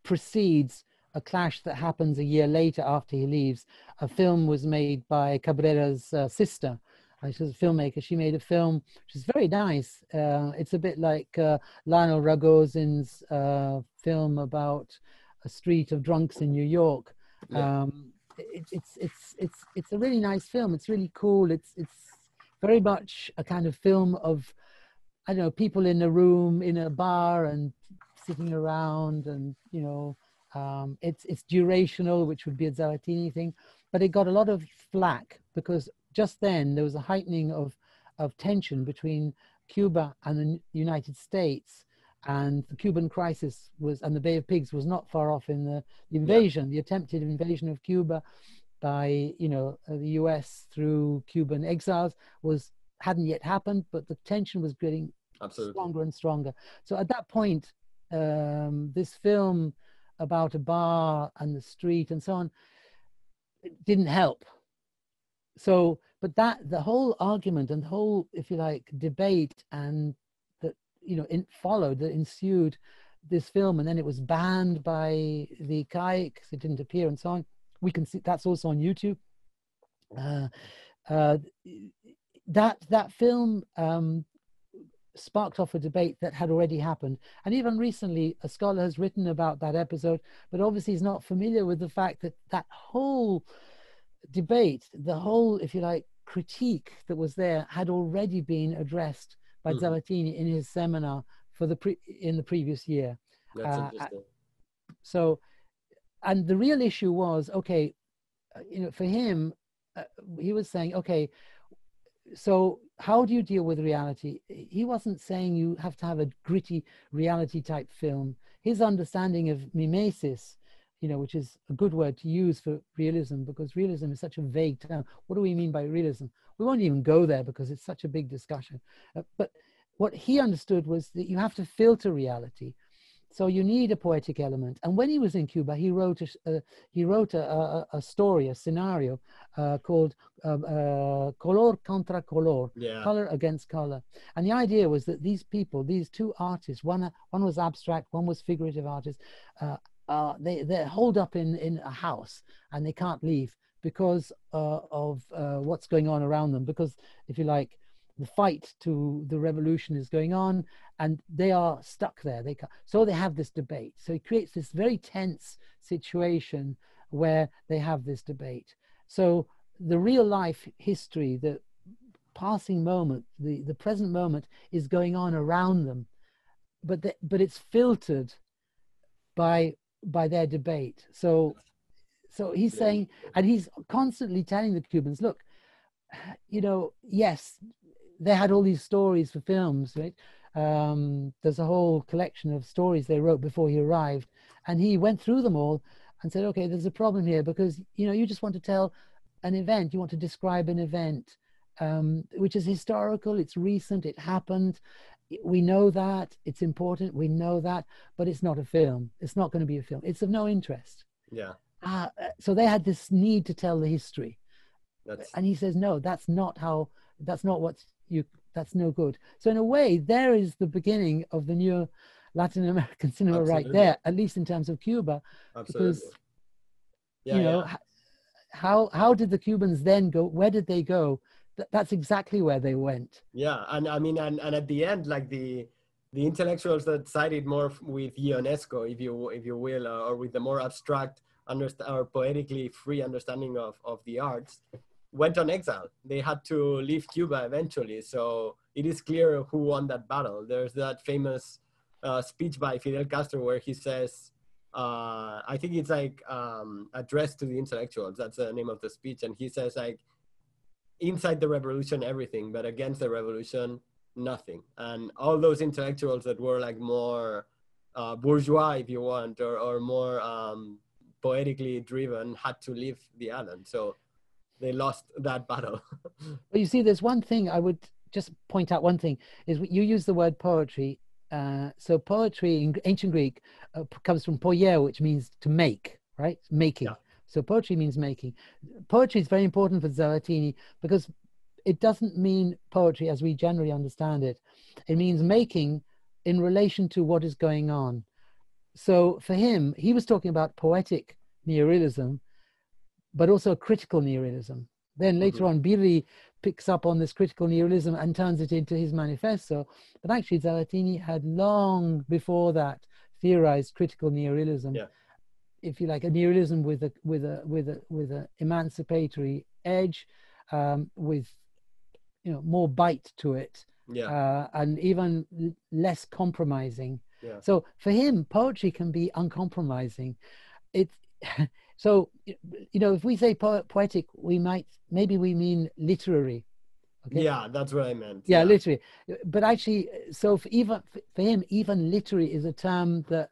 precedes a clash that happens a year later after he leaves. A film was made by Cabrera's sister. She was a filmmaker. She made a film which is very nice. It's a bit like Lionel Ragozin's film about a street of drunks in New York. Yeah. It's a really nice film. It's really cool. It's very much a kind of film of, I don't know, people in a room, in a bar and sitting around, and, it's durational, which would be a Zavattini thing, but it got a lot of flack because just then there was a heightening of tension between Cuba and the United States. and the Cuban crisis was, and the Bay of Pigs was not far off in the invasion, the attempted invasion of Cuba by, you know, the US through Cuban exiles hadn't yet happened, but the tension was getting stronger and stronger. So at that point, this film about a bar and the street and so on, it didn't help. So, but the whole argument and the whole, if you like, debate and that, you know, that ensued this film, and then it was banned by the CAI because it didn't appear and so on. We can see that's also on YouTube. That film sparked off a debate that had already happened. And even recently, a scholar has written about that episode, but obviously is not familiar with the fact that that whole debate, the whole, if you like, critique that was there had already been addressed by Zavattini in his seminar in the previous year. That's interesting. So, and the real issue was, okay, you know, for him, he was saying, okay, so how do you deal with reality? He wasn't saying you have to have a gritty reality type film. His understanding of mimesis, you know, which is a good word to use for realism, because realism is such a vague term. What do we mean by realism? We won't even go there because it's such a big discussion. But what he understood was that you have to filter reality. So you need a poetic element. And when he was in Cuba, he wrote a story, a scenario called Color contra Color, color against color. And the idea was that these people, these two artists, one was abstract, one was figurative artist, they're holed up in a house and they can't leave because of what's going on around them. Because, if you like, the fight to the revolution is going on and they are stuck there. So they have this debate. So it creates this very tense situation where they have this debate. So the real life history, the passing moment, the present moment is going on around them, but it's filtered by their debate. So he's saying, and he's constantly telling the Cubans, look, you know, yes, they had all these stories for films, right? There's a whole collection of stories they wrote before he arrived, and he went through them all and said, okay, there's a problem here because, you know, you just want to tell an event, you want to describe an event, which is historical, it's recent, it happened, we know that, it's important, we know that, but it's not a film. It's not going to be a film. It's of no interest. Yeah. So they had this need to tell the history. And he says, no, that's not no good. So in a way, there is the beginning of the new Latin American cinema right there, at least in terms of Cuba. Because, you know, how did the Cubans then go? Where did they go? That's exactly where they went. Yeah, and I mean, and at the end, like the intellectuals that sided more with Ionesco, if you will, or with the more abstract or poetically free understanding of the arts, went on exile. They had to leave Cuba eventually. So it is clear who won that battle. There's that famous speech by Fidel Castro where he says, I think it's like addressed to the intellectuals. That's the name of the speech. And he says, like, inside the revolution, everything, but against the revolution, nothing. And all those intellectuals that were like more bourgeois, if you want, or more poetically driven had to leave the island. So they lost that battle. Well, you see, there's one thing I would just point out. One thing is you use the word poetry. So poetry in ancient Greek comes from poieo, which means to make, right? Making. Yeah. So poetry means making. Poetry is very important for Zavattini because it doesn't mean poetry as we generally understand it. It means making in relation to what is going on. So for him, he was talking about poetic neorealism, but also critical neorealism. Then later on, Birri picks up on this critical neorealism and turns it into his manifesto. But actually, Zavattini had long before that theorized critical neorealism. Yeah. If you like, a neorealism with a emancipatory edge, with, you know, more bite to it, and even less compromising. Yeah. So for him, poetry can be uncompromising. So, you know, if we say poetic, maybe we mean literary, Okay? Yeah, that's what I meant. Yeah, literary. But actually, so for him, even literary is a term that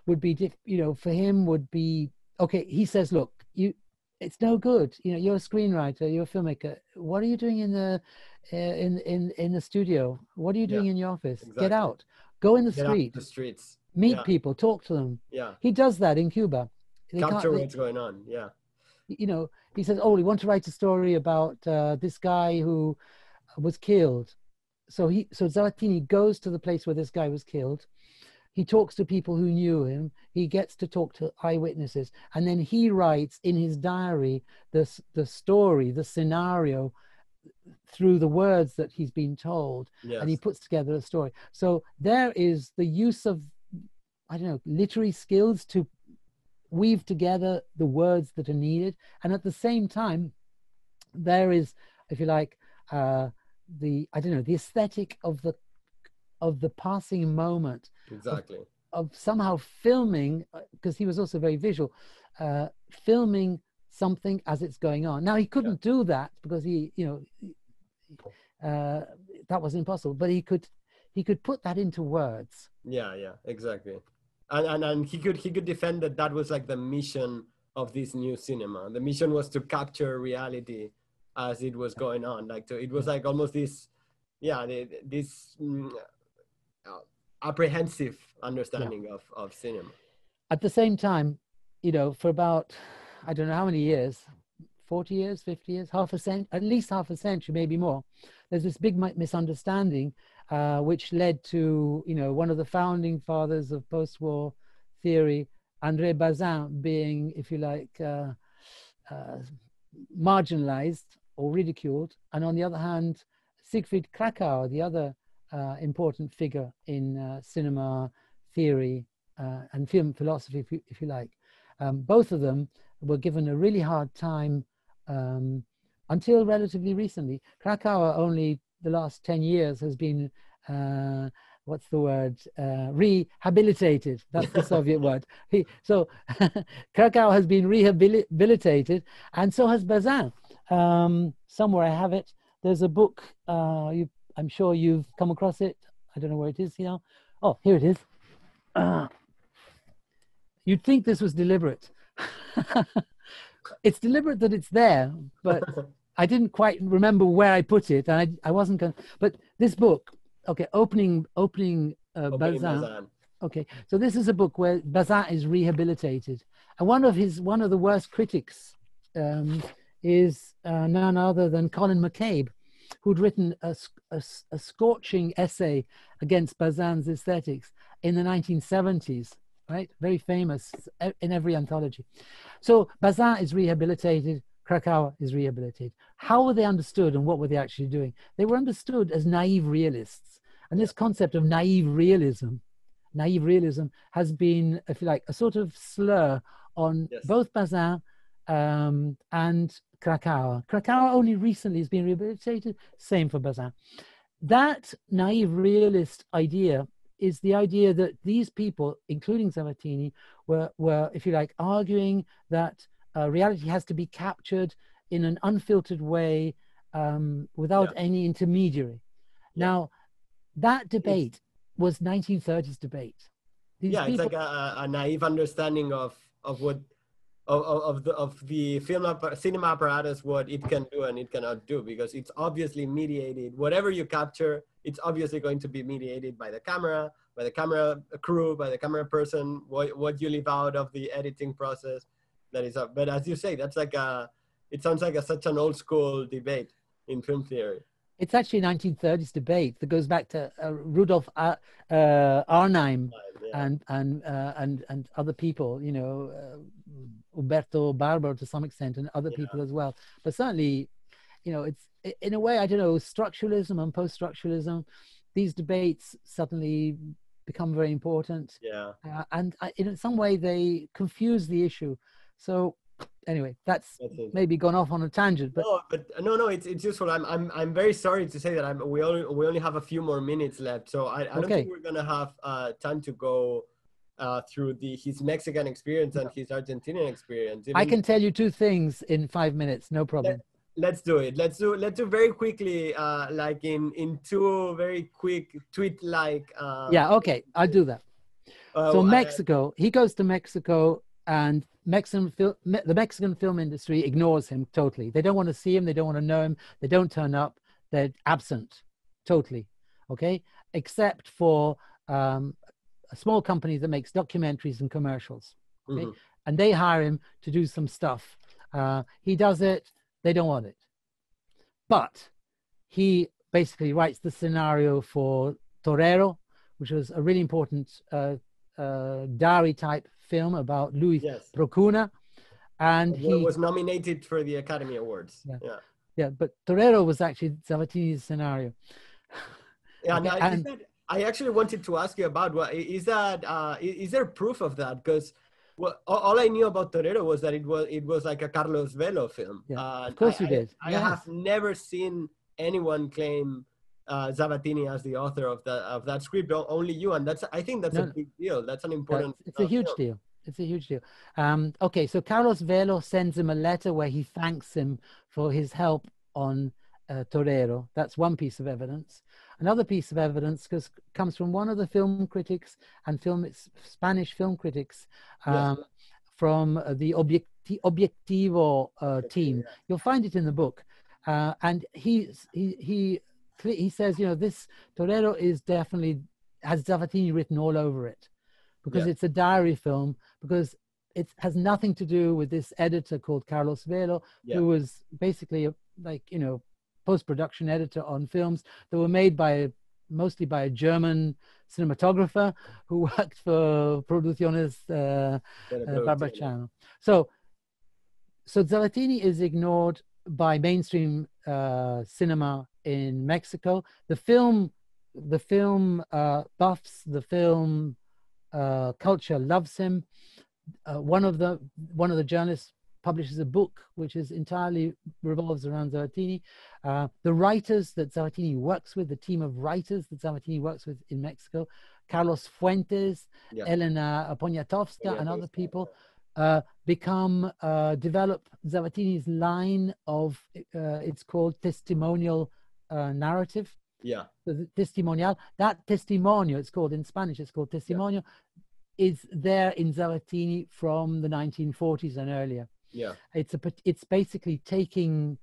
would be, for him would be, okay, he says, look, it's no good. You're a screenwriter, you're a filmmaker. What are you doing in the studio? What are you doing in your office? Exactly. Get out, go in the Get street, out the streets, meet people, talk to them. Yeah. He does that in Cuba. Capture what's going on. Yeah. He says, oh, we want to write a story about this guy who was killed. So Zavattini goes to the place where this guy was killed. He talks to people who knew him. He gets to talk to eyewitnesses. And then he writes in his diary the story, the scenario, through the words that he's been told. Yes. And he puts together a story. So there is the use of, literary skills to weave together the words that are needed. And at the same time, there is, if you like, the aesthetic of the passing moment. Exactly. Of somehow filming, because he was also very visual, filming something as it's going on. Now he couldn't do that because that was impossible, but he could put that into words. Yeah, exactly. And he could defend that was like the mission of this new cinema. The mission was to capture reality as it was going on. It was like almost this, apprehensive understanding of cinema. At the same time, for about, I don't know how many years, 40 years, 50 years, at least half a century, maybe more, there's this big misunderstanding which led to, one of the founding fathers of post-war theory, André Bazin, being, if you like, marginalized or ridiculed. And on the other hand, Siegfried Kracauer, the other important figure in cinema theory and film philosophy, if you like. Both of them were given a really hard time until relatively recently. Kracauer, only the last 10 years, has been, what's the word, rehabilitated. That's the Soviet word. So Kracauer has been rehabilitated, and so has Bazin. Somewhere I have it. There's a book, I'm sure you've come across it. I don't know where it is now. Oh, here it is. You'd think this was deliberate. It's deliberate that it's there, but I didn't quite remember where I put it, and I wasn't going. But this book, okay, opening Bazin. Okay, so this is a book where Bazin is rehabilitated, and one of the worst critics is none other than Colin McCabe, who'd written a scorching essay against Bazin's aesthetics in the 1970s, right? Very famous in every anthology. So Bazin is rehabilitated, Kracauer is rehabilitated. How were they understood and what were they actually doing? They were understood as naive realists. And this concept of naive realism has been, if you like, a sort of slur on both Bazin and Kracauer. Kracauer only recently has been rehabilitated, same for Bazin. That naive realist idea is the idea that these people, including Zavattini, were, if you like, arguing that reality has to be captured in an unfiltered way without any intermediary. Now, that debate was 1930s debate. It's like a naive understanding of what of the cinema apparatus, what it can do and it cannot do, because it's obviously mediated. Whatever you capture, it's obviously going to be mediated by the camera crew, by the camera person. What you leave out of the editing process, that is. But as you say, that's like it sounds like such an old school debate in film theory. It's actually a 1930s debate that goes back to Rudolf Arnhem and other people, Umberto Barber to some extent, and other people as well. But certainly, it's in a way, I don't know, structuralism and post-structuralism, these debates suddenly become very important. And in some way, they confuse the issue. So anyway, that's maybe gone off on a tangent, but no, it's useful. I'm very sorry to say that we only have a few more minutes left, so I don't think we're gonna have time to go through his Mexican experience and his Argentinian experience. I can tell you two things in 5 minutes, no problem. let's do it. Let's do very quickly, like in two very quick tweet-like. Yeah, okay, I'll do that. So Mexico, he goes to Mexico, and the Mexican film industry ignores him totally. They don't want to see him. They don't want to know him. They don't turn up. They're absent totally, okay? Except for a small company that makes documentaries and commercials, okay? Mm-hmm. And they hire him to do some stuff. He does it. They don't want it. But he basically writes the scenario for Torero, which was a really important diary type film about Luis Procuna, and he was nominated for the Academy Awards. Yeah, but Torero was actually Zavattini's scenario. Yeah, okay, no, I actually wanted to ask you about is there proof of that? Because all I knew about Torero was that it was like a Carlos Velo film. Yeah, of course you did. I have never seen anyone claim Zavattini as the author of that script. Only you, and I think that's a big deal. That's an important. It's a huge deal. It's a huge deal. Okay, so Carlos Velo sends him a letter where he thanks him for his help on Torero. That's one piece of evidence. Another piece of evidence comes from one of the film critics and Spanish film critics from the Objetivo team. You'll find it in the book, and he says, this Torero is definitely has Zavattini written all over it, because it's a diary film, because it has nothing to do with this editor called Carlos Velo, who was basically post-production editor on films that were made mostly by a German cinematographer who worked for Producciones Barbachano. So Zavattini is ignored by mainstream cinema in Mexico. The film buffs, the film culture loves him. One of the journalists publishes a book which is entirely revolves around Zavattini. The writers that Zavattini works with, the team of writers that Zavattini works with in Mexico, Carlos Fuentes, Elena Poniatowska, and other people, develop Zavattini's line of, it's called testimonial narrative. Yeah. The testimonial, that testimonio, it's called in Spanish, it's called testimonio, is there in Zavattini from the 1940s and earlier. Yeah. It's basically taking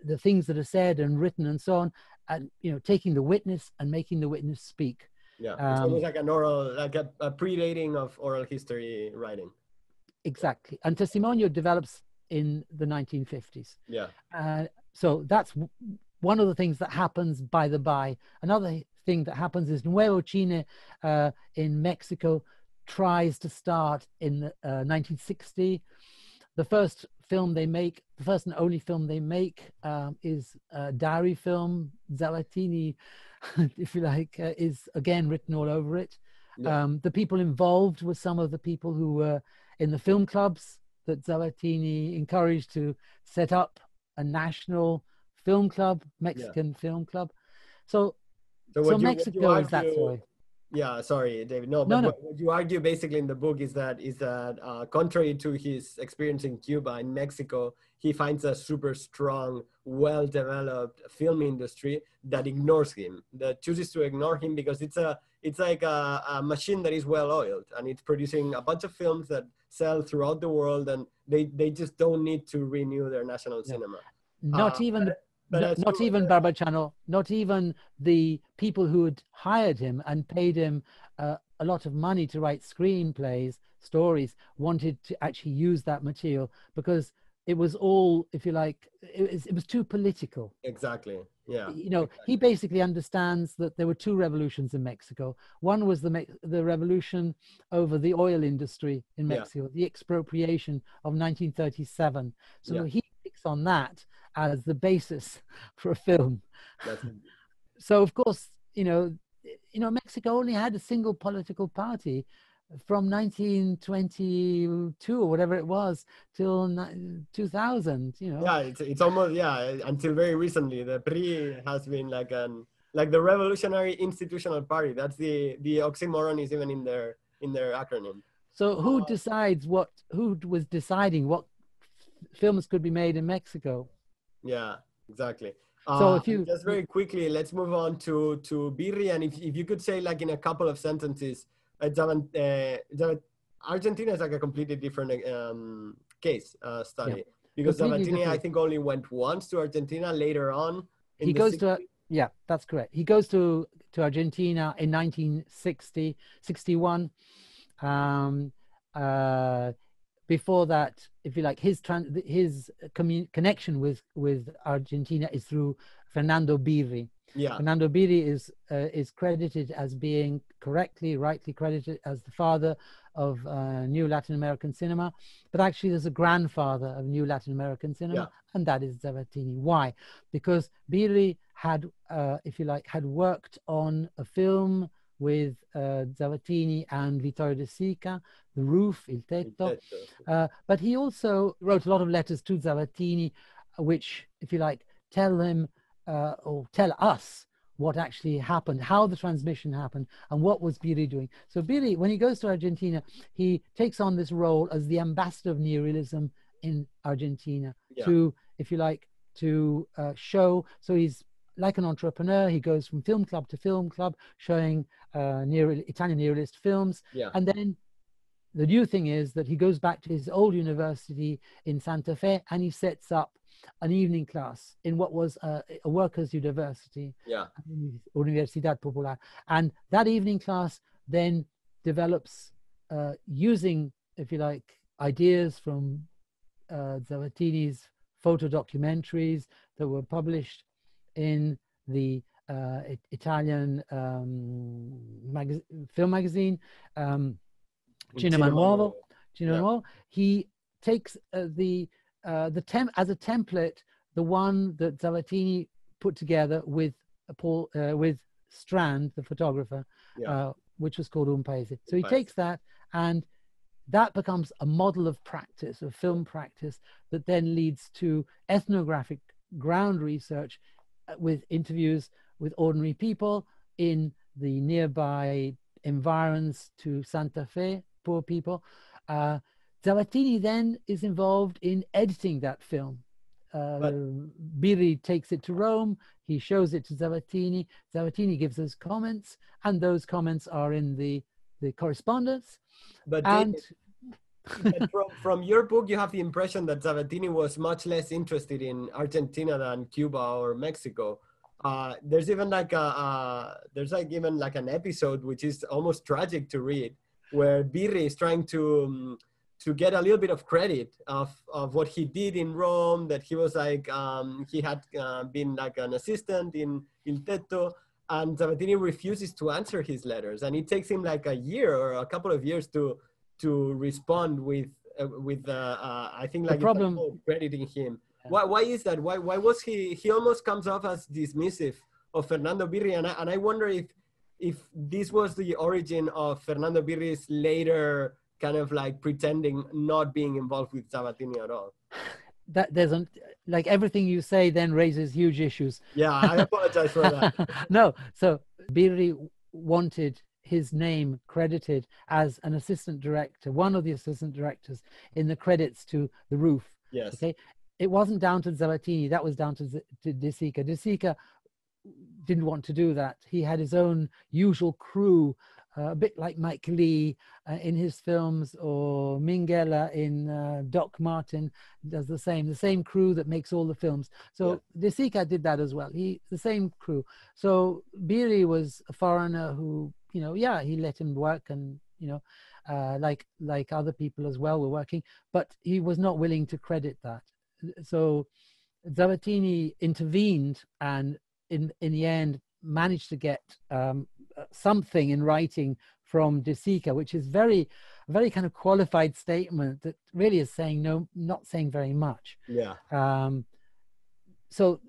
the things that are said and written and so on, and taking the witness and making the witness speak. Yeah, it's almost like an oral, like a predating of oral history writing. Exactly, and testimonio develops in the 1950s. Yeah. So that's one of the things that happens by the by. Another thing that happens is Nuevo Cine in Mexico tries to start in 1960. The first film they make, the first and only film they make, is a diary film. Zavattini, if you like, is again written all over it. Yeah. The people involved were some of the people who were in the film clubs that Zavattini encouraged to set up a national film club, Mexican film club. So Mexico is that story. Yeah, sorry, David. What you argue basically in the book is that contrary to his experience in Cuba, in Mexico, he finds a super strong, well-developed film industry that ignores him, that chooses to ignore him because it's like a machine that is well-oiled, and it's producing a bunch of films that sell throughout the world, and they just don't need to renew their national cinema. Not even Barbachano, not even the people who had hired him and paid him a lot of money to write screenplays, stories, wanted to actually use that material because it was all, if you like, it was too political. Exactly. Yeah. He basically understands that there were two revolutions in Mexico. One was the revolution over the oil industry in Mexico, the expropriation of 1937. So he picks on that as the basis for a film. So of course, Mexico only had a single political party from 1922 or whatever it was till 2000. Yeah, it's almost until very recently the PRI has been like the Revolutionary Institutional Party. That's the oxymoron is even in their acronym. So who was deciding what films could be made in Mexico? Yeah, exactly. So if you just very quickly, let's move on to Birri, and if you could say like in a couple of sentences, Argentina is like a completely different case study, because completely Zavattini I different. think only went once to Argentina. Later on, He goes to, yeah, that's correct. He goes to Argentina in 1960, 61. Before that, if you like, his connection with Argentina is through Fernando Birri. Yeah. Fernando Birri is credited as being rightly credited as the father of new Latin American cinema, but actually there's a grandfather of new Latin American cinema, and that is Zavattini. Why? Because Birri had, if you like, had worked on a film with Zavattini and Vittorio De Sica, The Roof, Il Tetto. But he also wrote a lot of letters to Zavattini, which, if you like, tell him or tell us what actually happened, how the transmission happened, and what was Birri doing. So Birri, when he goes to Argentina, he takes on this role as the ambassador of neorealism in Argentina to, if you like, to show. So he's like an entrepreneur. He goes from film club to film club, showing Italian neorealist films. And then the new thing is that he goes back to his old university in Santa Fe, and he sets up an evening class in what was a workers' university, Universidad Popular. And that evening class then develops using, if you like, ideas from Zavattini's photo documentaries that were published in the Italian film magazine, Cinema Nuovo. He takes as a template the one that Zavattini put together with with Strand, the photographer, which was called Un Paese. So he takes that, and that becomes a model of practice, of film practice, that then leads to ethnographic ground research with interviews with ordinary people in the nearby environs to Santa Fe, poor people. Zavattini then is involved in editing that film. Birri takes it to Rome, he shows it to Zavattini, Zavattini gives us comments, and those comments are in the correspondence. But from your book, you have the impression that Zavattini was much less interested in Argentina than Cuba or Mexico. There's even like an episode which is almost tragic to read, where Birri is trying to get a little bit of credit of what he did in Rome, that he was like, he had been like an assistant in Il Tetto, and Zavattini refuses to answer his letters. And it takes him like a year or a couple of years to respond with I think like the problem crediting him. Why is that? Why was he almost comes off as dismissive of Fernando Birri, and I wonder if this was the origin of Fernando Birri's later kind of like pretending not being involved with Zavattini at all. That doesn't, like, everything you say then raises huge issues. Yeah, I apologize for that. No, so Birri wanted his name credited as an assistant director, one of the assistant directors in the credits to The Roof. Yes. Okay, it wasn't down to Zavattini, that was down to De Sica. De Sica didn't want to do that. He had his own usual crew, a bit like Mike Lee in his films, or Minghella in Doc Martin does the same crew that makes all the films. So De Sica did that as well. The same crew. So Birri was a foreigner who, he let him work, and like other people as well were working, but he was not willing to credit that. So Zavattini intervened, and in the end managed to get something in writing from De Sica, which is very kind of qualified statement that really is saying no, not saying very much. So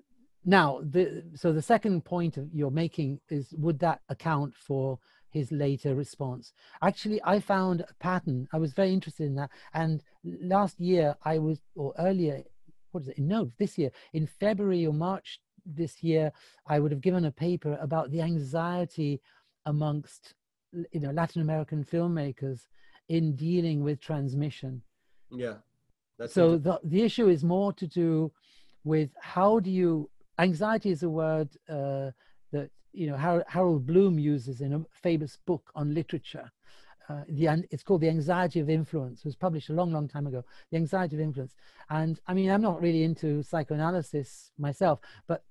now the second point you're making is, would that account for his later response? Actually, I found a pattern. I was very interested in that, and last year this year in February or March this year, I would have given a paper about the anxiety amongst Latin American filmmakers in dealing with transmission. Yeah. So the issue is more to do with how do you, anxiety is a word that, you know, Harold Bloom uses in a famous book on literature. It's called The Anxiety of Influence. It was published a long, long time ago. The Anxiety of Influence. And I mean, I'm not really into psychoanalysis myself, but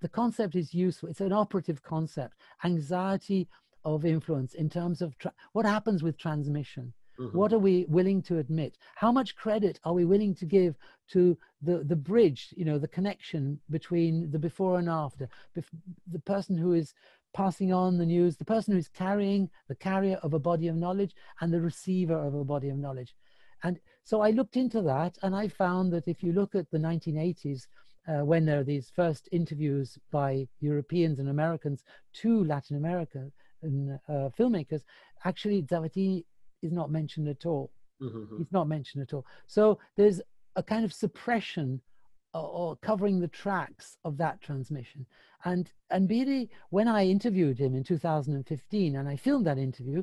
the concept is useful. It's an operative concept. Anxiety of influence in terms of what happens with transmission. Mm-hmm. What are we willing to admit? How much credit are we willing to give to the bridge, you know, the connection between the before and after, the person who is passing on the news, the person who is the carrier of a body of knowledge, and the receiver of a body of knowledge. And so I looked into that, and I found that if you look at the 1980s, when there are these first interviews by Europeans and Americans to Latin American filmmakers, actually Zavattini is not mentioned at all. Mm-hmm. He's not mentioned at all. So there's a kind of suppression or covering the tracks of that transmission. And Biri, when I interviewed him in 2015, and I filmed that interview,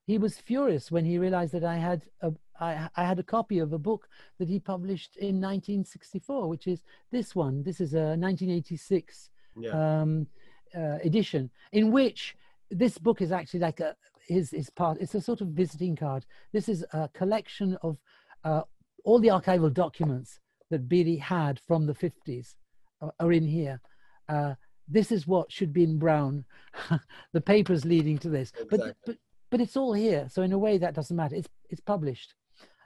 he was furious when he realized that I had a copy of a book that he published in 1964, which is this one. This is a 1986 edition, in which this book is actually like his part. It's a sort of visiting card. This is a collection of all the archival documents that Biri had from the 50s are in here. This is what should be in brown. The papers leading to this, exactly. but it's all here. So in a way, that doesn't matter. It's published.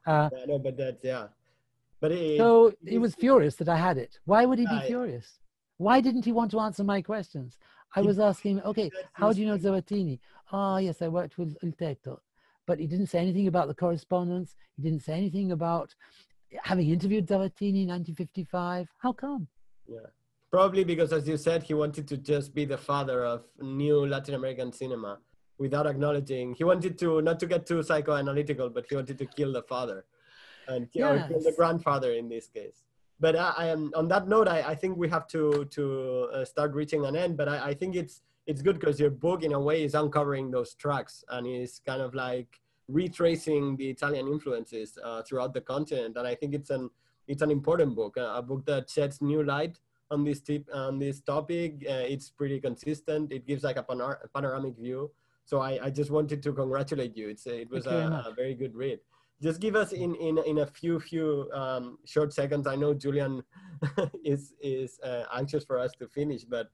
No, but that's But so he was furious that I had it. Why would he be furious? Why didn't he want to answer my questions? I was asking, okay, how do you know Zavattini? Oh, yes, I worked with Il Tetto. But he didn't say anything about the correspondence. He didn't say anything about having interviewed Zavattini in 1955. How come? Yeah, probably because, as you said, he wanted to just be the father of new Latin American cinema without acknowledging. He wanted to, not to get too psychoanalytical, but he wanted to kill the father and kill the grandfather in this case. But I am on that note. I think we have to start reaching an end. But I think it's good because your book, in a way, is uncovering those tracks and is kind of like retracing the Italian influences throughout the continent. And I think it's an important book, a book that sheds new light on this topic. It's pretty consistent. It gives like a panoramic view. So I just wanted to congratulate you. It was a very good read. Just give us in a few short seconds. I know Julian is anxious for us to finish, but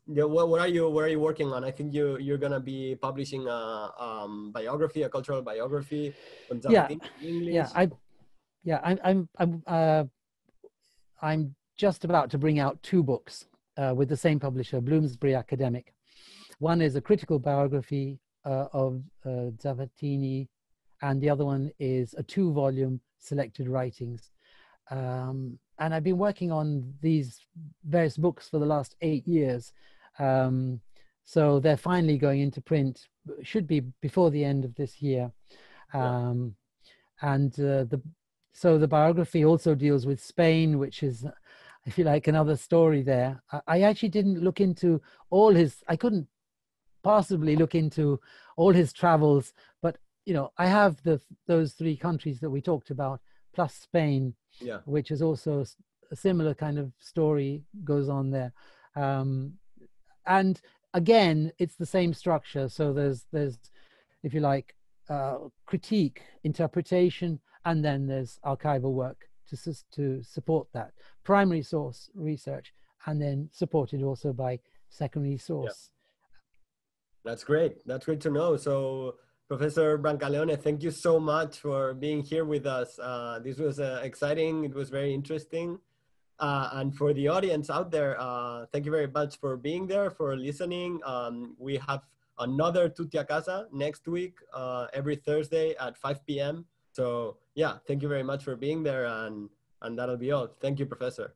what are you working on? I think you're gonna be publishing a biography, a cultural biography on Zavattini in English. I'm just about to bring out 2 books with the same publisher, Bloomsbury Academic. One is a critical biography of Zavattini, and the other one is a 2-volume selected writings. And I've been working on these various books for the last 8 years. So they're finally going into print, should be before the end of this year. So the biography also deals with Spain, which is, if you like, another story there. I actually didn't look into I couldn't possibly look into all his travels, but you know, I have those 3 countries that we talked about, plus Spain, which is also a similar kind of story goes on there. And again, it's the same structure. So there's if you like, critique, interpretation, and then there's archival work to support that. Primary source research, and then supported also by secondary source. That's great. That's great to know. So Professor Brancaleone, thank you so much for being here with us. This was exciting. It was very interesting. And for the audience out there, thank you very much for being there, for listening. We have another Tutti a Casa next week, every Thursday at 5 p.m. So yeah, thank you very much for being there. And that'll be all. Thank you, Professor.